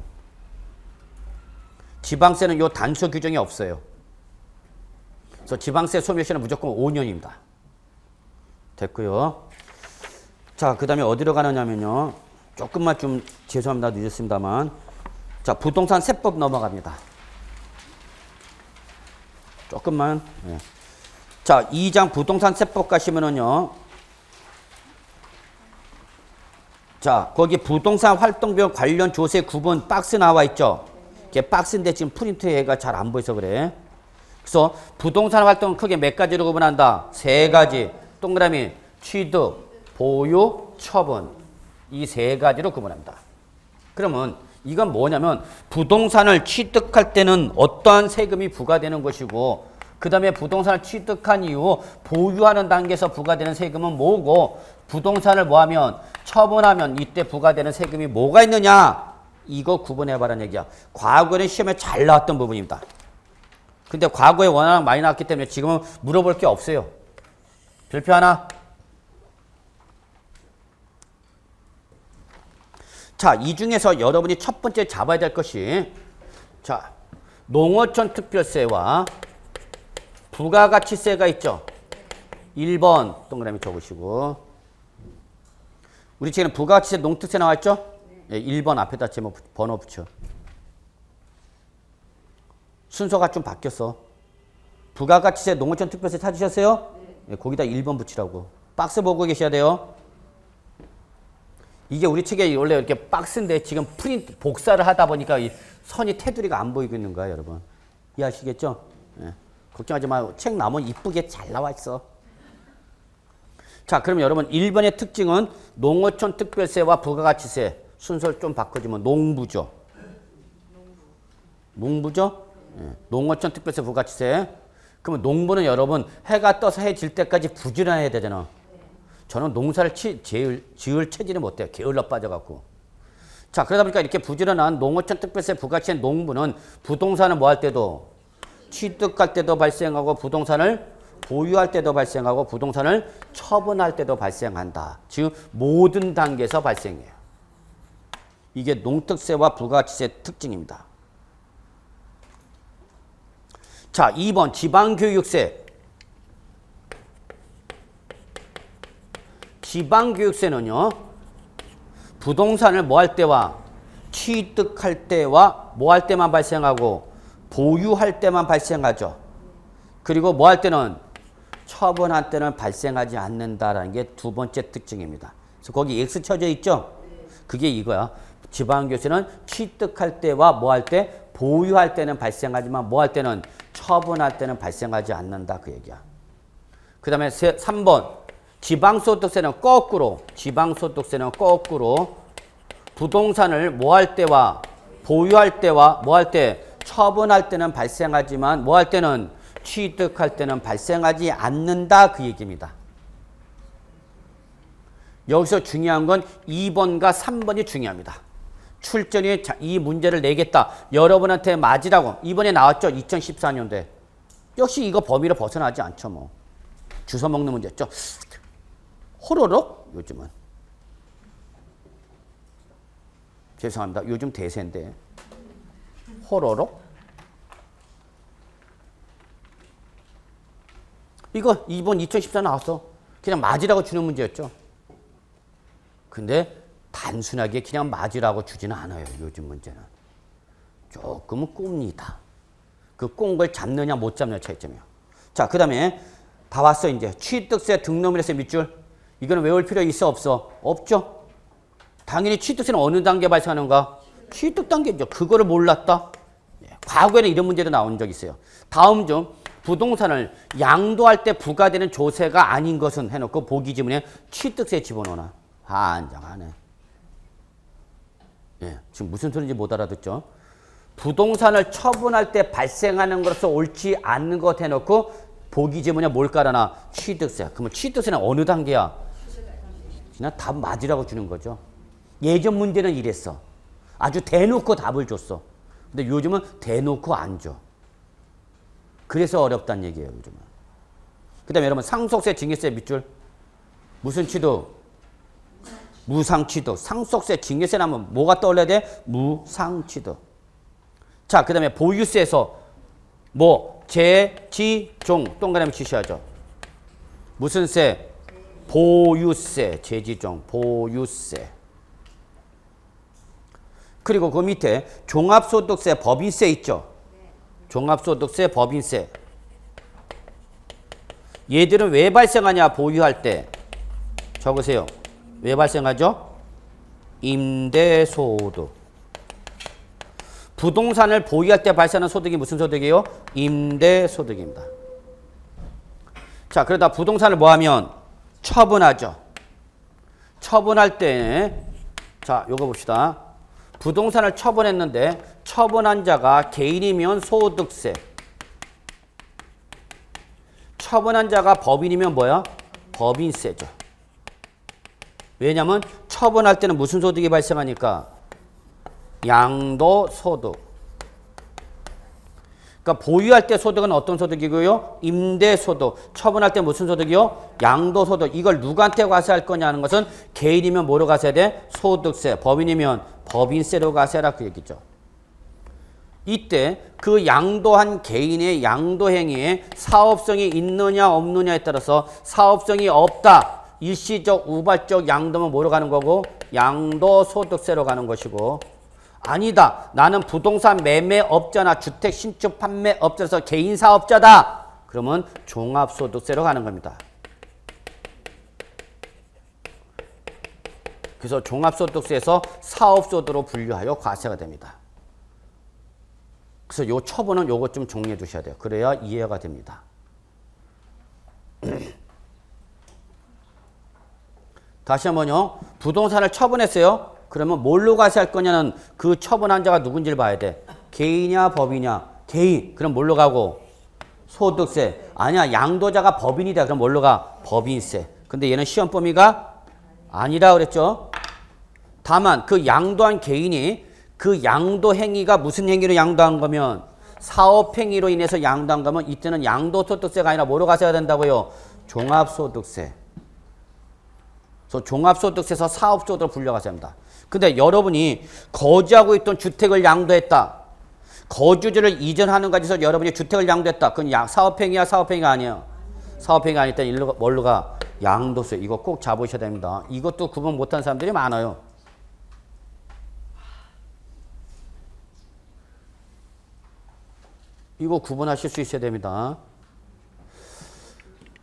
지방세는 요 단서 규정이 없어요. 그래서 지방세 소멸시효는 무조건 5년입니다. 됐고요. 자, 그 다음에 어디로 가느냐면요. 조금만 좀 죄송합니다. 늦었습니다만. 자, 부동산 세법 넘어갑니다. 조금만. 예. 자, 2장 부동산 세법 가시면은요. 자, 거기 부동산 활동비용 관련 조세 구분 박스 나와 있죠. 이게 박스인데 지금 프린트가 잘 안 보여서 그래. 그래서 부동산 활동은 크게 몇 가지로 구분한다? 3가지. 동그라미 취득, 보유, 처분. 이 3가지로 구분합니다. 그러면 이건 뭐냐면 부동산을 취득할 때는 어떠한 세금이 부과되는 것이고 그 다음에 부동산을 취득한 이후 보유하는 단계에서 부과되는 세금은 뭐고 부동산을 뭐하면 처분하면 이때 부과되는 세금이 뭐가 있느냐 이거 구분해봐라는 얘기야. 과거에는 시험에 잘 나왔던 부분입니다. 근데 과거에 워낙 많이 나왔기 때문에 지금은 물어볼 게 없어요. 별표 하나. 자, 이 중에서 여러분이 첫 번째 잡아야 될 것이 자, 농어촌 특별세와 부가가치세가 있죠. 1번 동그라미 적으시고 우리 지금 부가가치세 농특세 나와있죠? 네. 1번 앞에다 제목 번호 붙여. 순서가 좀 바뀌었어. 부가가치세 농어촌 특별세 찾으셨어요? 네. 거기다 1번 붙이라고. 박스 보고 계셔야 돼요. 이게 우리 책에 원래 이렇게 박스인데 지금 프린트 복사를 하다 보니까 이 선이 테두리가 안 보이고 있는 거야, 여러분. 이해하시겠죠? 네. 걱정하지 마. 책 나오면 이쁘게 잘 나와 있어. 자, 그럼 여러분 1번의 특징은 농어촌 특별세와 부가가치세 순서를 좀 바꿔주면 농부죠. 농부죠? 네. 농어촌 특별세 부가가치세. 그러면 농부는 여러분 해가 떠서 해 질 때까지 부지런해야 되잖아. 저는 농사를 지을 체질이 못해요. 게을러 빠져갖고. 자, 그러다 보니까 이렇게 부지런한 농어촌 특별세 부가가치세 농부는 부동산을 뭐 할 때도 취득할 때도 발생하고 부동산을 보유할 때도 발생하고 부동산을 처분할 때도 발생한다. 즉 모든 단계에서 발생해요. 이게 농특세와 부가가치세 특징입니다. 자, 2번 지방교육세. 지방교육세는요. 부동산을 뭐 할 때와 취득할 때와 뭐 할 때만 발생하고 보유할 때만 발생하죠. 그리고 뭐 할 때는 처분할 때는 발생하지 않는다라는 게 두 번째 특징입니다. 그래서 거기 X 쳐져 있죠? 그게 이거야. 지방교육세는 취득할 때와 뭐 할 때 보유할 때는 발생하지만 뭐 할 때는 처분할 때는 발생하지 않는다. 그 얘기야. 그 다음에 3번 지방소득세는 거꾸로 부동산을 뭐 할 때와 보유할 때와 뭐 할 때 처분할 때는 발생하지만 뭐 할 때는 취득할 때는 발생하지 않는다. 그 얘기입니다. 여기서 중요한 건 2번과 3번이 중요합니다. 출전이 이 문제를 내겠다. 여러분한테 맞으라고. 이번에 나왔죠? 2014년도에. 역시 이거 범위를 벗어나지 않죠. 뭐. 주워 먹는 문제였죠. 호로록? 요즘은. 죄송합니다. 요즘 대세인데. 호로록? 이거 이번 2014 나왔어. 그냥 맞으라고 주는 문제였죠. 근데 단순하게 그냥 맞으라고 주지는 않아요. 요즘 문제는. 조금은 꼽니다. 그 꼰 걸 잡느냐 못 잡느냐 차이점이요. 자, 그 다음에 다 왔어 이제. 취득세, 등록물세, 밑줄. 이거는 외울 필요 있어 없어? 없죠. 당연히 취득세는 어느 단계 발생하는가? 취득 단계죠. 그거를 몰랐다. 과거에는 이런 문제도 나온 적 있어요. 다음 중 부동산을 양도할 때 부과되는 조세가 아닌 것은 해놓고 보기 지문에 취득세 집어넣어놔. 한장하네. 예, 지금 무슨 소리인지 못 알아듣죠? 부동산을 처분할 때 발생하는 것으로서 옳지 않는 것 해놓고 보기 지문에 뭘 깔아놔? 취득세. 그러면 취득세는 어느 단계야? 그냥 답 맞으라고 주는 거죠. 예전 문제는 이랬어. 아주 대놓고 답을 줬어. 근데 요즘은 대놓고 안 줘. 그래서 어렵다는 얘기예요, 요즘은. 그 다음에 여러분, 상속세, 징여세 밑줄. 무슨 취득? 무상취득. 상속세, 징여세 나면 뭐가 떠올라야 돼? 무상취득. 자, 그 다음에 보유세에서 뭐, 재, 지, 종. 동그라미 치셔야죠. 무슨 세? 보유세. 재지종. 보유세. 그리고 그 밑에 종합소득세, 법인세 있죠? 종합소득세, 법인세. 얘들은 왜 발생하냐, 보유할 때. 적으세요. 왜 발생하죠? 임대소득. 부동산을 보유할 때 발생하는 소득이 무슨 소득이에요? 임대소득입니다. 자, 그러다 부동산을 뭐 하면? 처분하죠. 처분할 때, 자, 요거 봅시다. 부동산을 처분했는데 처분한 자가 개인이면 소득세. 처분한 자가 법인이면 뭐야? 법인세죠. 왜냐하면 처분할 때는 무슨 소득이 발생하니까? 양도소득. 그러니까 보유할 때 소득은 어떤 소득이고요? 임대소득. 처분할 때 무슨 소득이요? 양도소득. 이걸 누구한테 과세할 거냐는 것은 개인이면 뭐로 과세해야 돼? 소득세. 법인이면 법인세로 과세하라 그 얘기죠. 이때 그 양도한 개인의 양도 행위에 사업성이 있느냐 없느냐에 따라서 사업성이 없다. 일시적 우발적 양도면 뭐로 가는 거고? 양도소득세로 가는 것이고, 아니다. 나는 부동산 매매업자나 주택 신축 판매업자로서 개인 사업자다. 그러면 종합소득세로 가는 겁니다. 그래서 종합소득세에서 사업소득으로 분류하여 과세가 됩니다. 그래서 요 처분은 요것 좀 정리해 두셔야 돼요. 그래야 이해가 됩니다. 다시 한번요. 부동산을 처분했어요. 그러면 뭘로 과세할 거냐는 그 처분한 자가 누군지를 봐야 돼. 개인이냐 법인이냐. 개인. 그럼 뭘로 가고? 소득세. 아니야. 양도자가 법인이다. 그럼 뭘로 가? 법인세. 근데 얘는 시험 범위가 아니라 그랬죠. 다만 그 양도한 개인이 그 양도 행위가 무슨 행위로 양도한 거면 사업행위로 인해서 양도한 거면 이때는 양도소득세가 아니라 뭐로 과세가 된다고요? 종합소득세. 그래서 종합소득세에서 사업소득으로 분류가 됩니다. 근데 여러분이 거주하고 있던 주택을 양도했다. 거주지를 이전하는 가지서 여러분이 주택을 양도했다. 그건 사업행위야 사업행위가 아니에요. 사업행위가 아닐 때는 일로 뭘로 가? 양도세. 이거 꼭 잡으셔야 됩니다. 이것도 구분 못한 사람들이 많아요. 이거 구분하실 수 있어야 됩니다.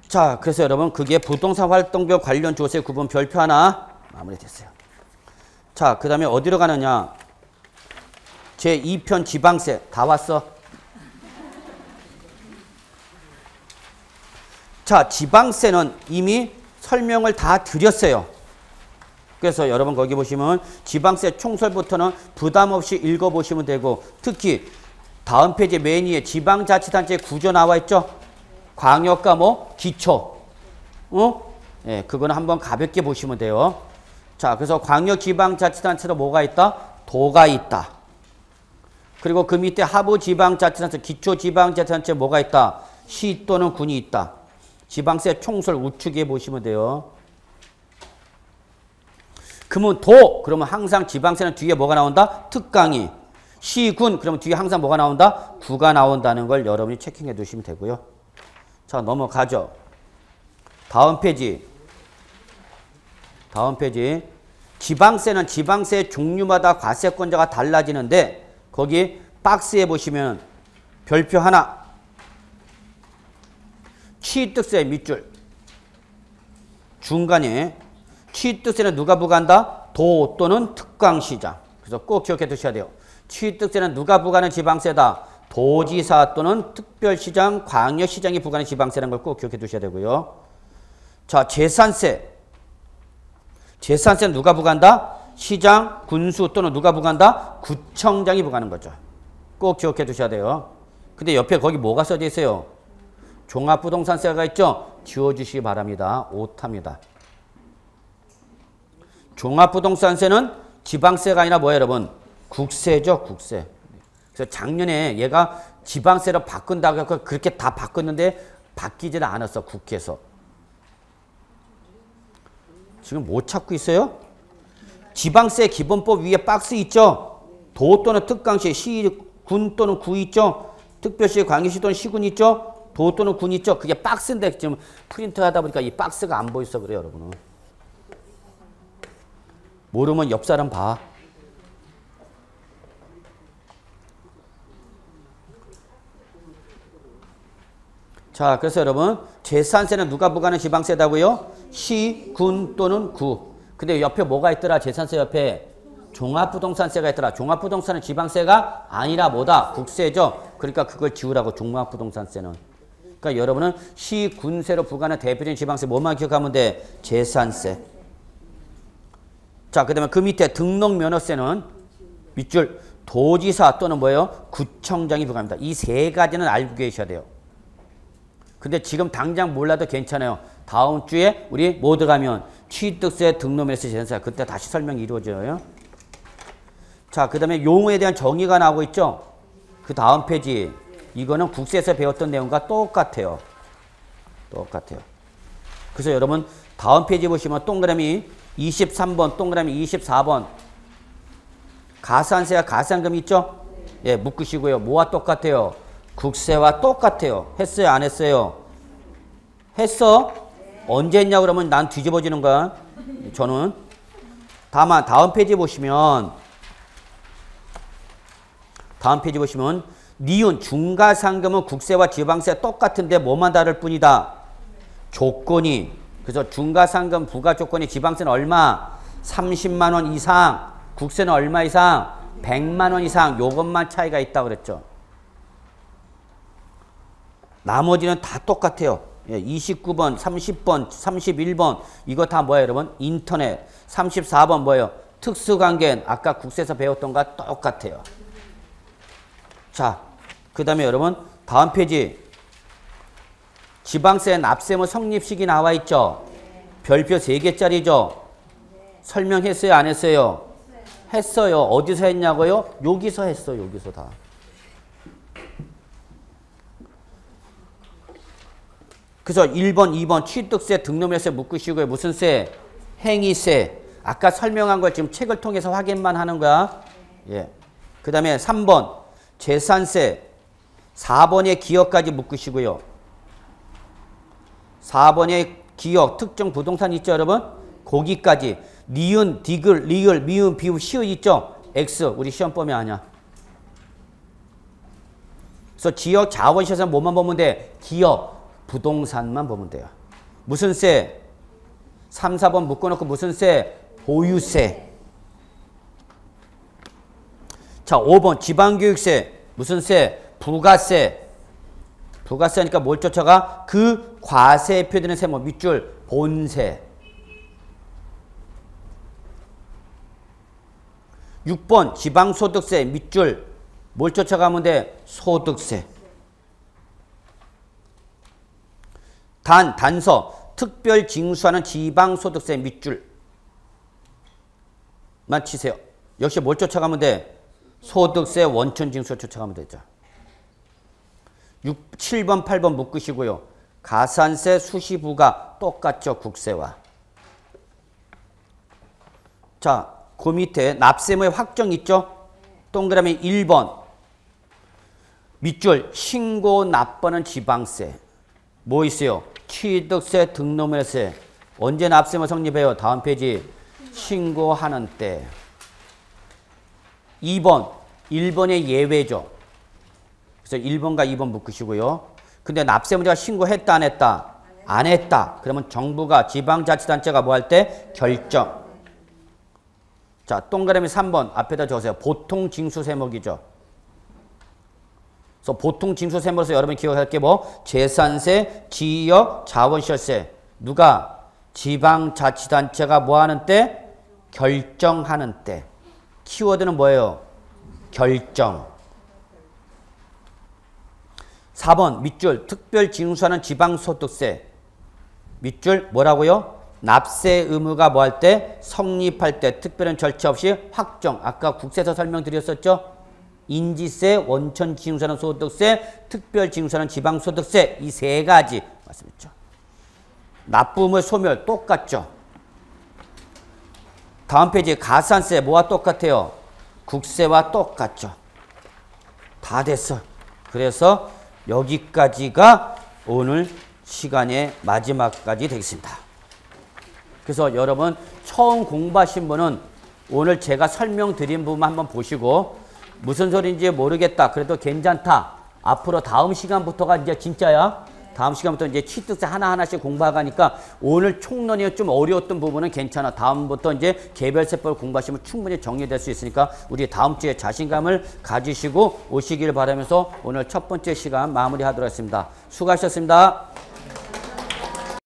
자, 그래서 여러분 그게 부동산 활동별 관련 조세 구분 별표 하나 마무리됐어요. 자, 그 다음에 어디로 가느냐? 제2편 지방세 다 왔어. 자, 지방세는 이미 설명을 다 드렸어요. 그래서 여러분 거기 보시면 지방세 총설부터는 부담 없이 읽어보시면 되고, 특히 다음 페이지 맨 위에 지방자치단체 구조 나와 있죠? 광역과 뭐? 기초. 예, 그거는 한번 가볍게 보시면 돼요. 자, 그래서 광역지방자치단체로 뭐가 있다? 도가 있다. 그리고 그 밑에 하부지방자치단체, 기초지방자치단체 뭐가 있다? 시 또는 군이 있다. 지방세 총수를 우측에 보시면 돼요. 그러면 도, 그러면 항상 지방세는 뒤에 뭐가 나온다? 특강이. 시, 군, 그러면 뒤에 항상 뭐가 나온다? 구가 나온다는 걸 여러분이 체킹해 두시면 되고요. 자, 넘어가죠. 다음 페이지. 지방세는 지방세 종류마다 과세권자가 달라지는데 거기 박스에 보시면 별표 하나. 취득세 밑줄. 중간에 취득세는 누가 부과한다? 도 또는 특강시장. 그래서 꼭 기억해 두셔야 돼요. 취득세는 누가 부과하는 지방세다? 도지사 또는 특별시장, 광역시장이 부과하는 지방세라는 걸 꼭 기억해 두셔야 되고요. 자, 재산세. 재산세는 누가 부과한다? 시장, 군수 또는 누가 부과한다? 구청장이 부과하는 거죠. 꼭 기억해 두셔야 돼요. 근데 옆에 거기 뭐가 써져 있어요? 종합부동산세가 있죠? 지워주시기 바랍니다. 오타입니다. 종합부동산세는 지방세가 아니라 뭐예요, 여러분? 국세죠, 국세. 그래서 작년에 얘가 지방세로 바꾼다고 해서 그렇게 다 바꿨는데 바뀌지는 않았어, 국회에서. 지금 못 찾고 있어요? 지방세 기본법 위에 박스 있죠? 도 또는 특강시, 시, 군 또는 구 있죠? 특별시, 광역시 또는 시군 있죠? 도 또는 군 있죠? 그게 박스인데 지금 프린트 하다 보니까 이 박스가 안 보여서 그래요, 여러분은. 모르면 옆 사람 봐. 자, 그래서 여러분 재산세는 누가 부과하는 지방세다고요? 시, 군 또는 구. 근데 옆에 뭐가 있더라? 재산세 옆에 종합부동산세가 있더라. 종합부동산은 지방세가 아니라 뭐다? 국세죠. 그러니까 그걸 지우라고, 종합부동산세는. 그러니까 여러분은 시, 군세로 부과하는 대표적인 지방세 뭐만 기억하면 돼? 재산세. 자, 그 다음에 그 밑에 등록면허세는 밑줄 도지사 또는 뭐예요? 구청장이 부과합니다. 이 세 가지는 알고 계셔야 돼요. 근데 지금 당장 몰라도 괜찮아요. 다음 주에 우리 뭐 들어가면 취득세, 등록면허세, 재산세, 그때 다시 설명이 이루어져요. 자, 그 다음에 용어에 대한 정의가 나오고 있죠. 그 다음 페이지. 이거는 국세에서 배웠던 내용과 똑같아요. 똑같아요. 그래서 여러분 다음 페이지 보시면 동그라미 23번, 동그라미 24번. 가산세와 가산금 있죠? 예, 묶으시고요. 뭐와 똑같아요? 국세와 똑같아요. 했어요? 안 했어요? 했어? 언제 했냐고 그러면 난 뒤집어지는 거야. 저는. 다만 다음 페이지 보시면 니은 중과상금은 국세와 지방세 똑같은데 뭐만 다를 뿐이다. 조건이. 그래서 중과상금 부과 조건이 지방세는 얼마? 30만 원 이상. 국세는 얼마 이상? 100만 원 이상. 요것만 차이가 있다고 그랬죠. 나머지는 다 똑같아요. 29번, 30번, 31번 이거 다 뭐예요, 여러분? 인터넷. 34번 뭐예요? 특수관계. 아까 국세에서 배웠던 거와 똑같아요. 자, 그 다음에 여러분 다음 페이지. 지방세 납세무 성립식이 나와 있죠? 별표 3개짜리죠? 설명했어요? 안 했어요? 했어요. 어디서 했냐고요? 여기서 했어요. 여기서 다. 그래서 1번, 2번 취득세, 등록면허세 묶으시고요. 무슨 세? 행위세. 아까 설명한 걸 지금 책을 통해서 확인만 하는 거야. 예. 그 다음에 3번 재산세. 4번의 기업까지 묶으시고요. 4번의 기업, 특정 부동산 있죠, 여러분? 거기까지. 니은, 디귿, 리을, 미음, 비읍, 시읒 있죠? X. 우리 시험 보면 아냐. 그래서 지역 자원시에서 뭐만 보면 돼? 기업. 부동산만 보면 돼요. 무슨 세? 3, 4번 묶어놓고 무슨 세? 보유세. 자, 5번 지방교육세. 무슨 세? 부가세. 부가세니까 뭘 쫓아가? 그 과세에 표되는 세모 밑줄 본세. 6번 지방소득세 밑줄 뭘 쫓아가면 돼? 소득세. 단서 특별 징수하는 지방소득세 밑줄만 치세요. 역시 뭘 쫓아가면 돼? 소득세 원천 징수 쫓아가면 되죠. 7번, 8번 묶으시고요. 가산세 수시부가 똑같죠. 국세와. 자, 그 밑에 납세무의 확정 있죠? 동그라미 1번. 밑줄 신고 납부는 지방세. 뭐 있어요? 취득세, 등록물세. 언제 납세무 성립해요? 다음 페이지. 신고하는 때. 2번. 1번의 예외죠. 그래서 1번과 2번 묶으시고요. 근데 납세무자가 신고했다 안 했다? 안 했다. 그러면 정부가 지방자치단체가 뭐 할 때? 결정. 자, 동그라미 3번 앞에다 적으세요. 보통 징수 세목이죠. 그래서 보통 징수 세목에서 여러분 기억할 게 뭐? 재산세, 지역, 자원시설세. 누가? 지방자치단체가 뭐 하는 때? 결정하는 때. 키워드는 뭐예요? 결정. 4번 밑줄 특별 징수하는 지방소득세. 밑줄 뭐라고요? 납세 의무가 뭐 할 때? 성립할 때 특별한 절차 없이 확정. 아까 국세에서 설명드렸었죠? 인지세, 원천 징수하는 소득세, 특별 징수하는 지방소득세. 이 세 가지 말씀했죠. 납부의무 소멸 똑같죠? 다음 페이지 가산세 뭐와 똑같아요? 국세와 똑같죠? 다 됐어. 그래서 여기까지가 오늘 시간의 마지막까지 되겠습니다. 그래서 여러분 처음 공부하신 분은 오늘 제가 설명드린 부분 한번 보시고 무슨 소리인지 모르겠다. 그래도 괜찮다. 앞으로 다음 시간부터가 이제 진짜야. 다음 시간부터 이제 취득세 하나하나씩 공부하니까 오늘 총론이 좀 어려웠던 부분은 괜찮아. 다음부터 이제 개별세법을 공부하시면 충분히 정리될 수 있으니까 우리 다음 주에 자신감을 가지시고 오시길 바라면서 오늘 첫 번째 시간 마무리하도록 하겠습니다. 수고하셨습니다.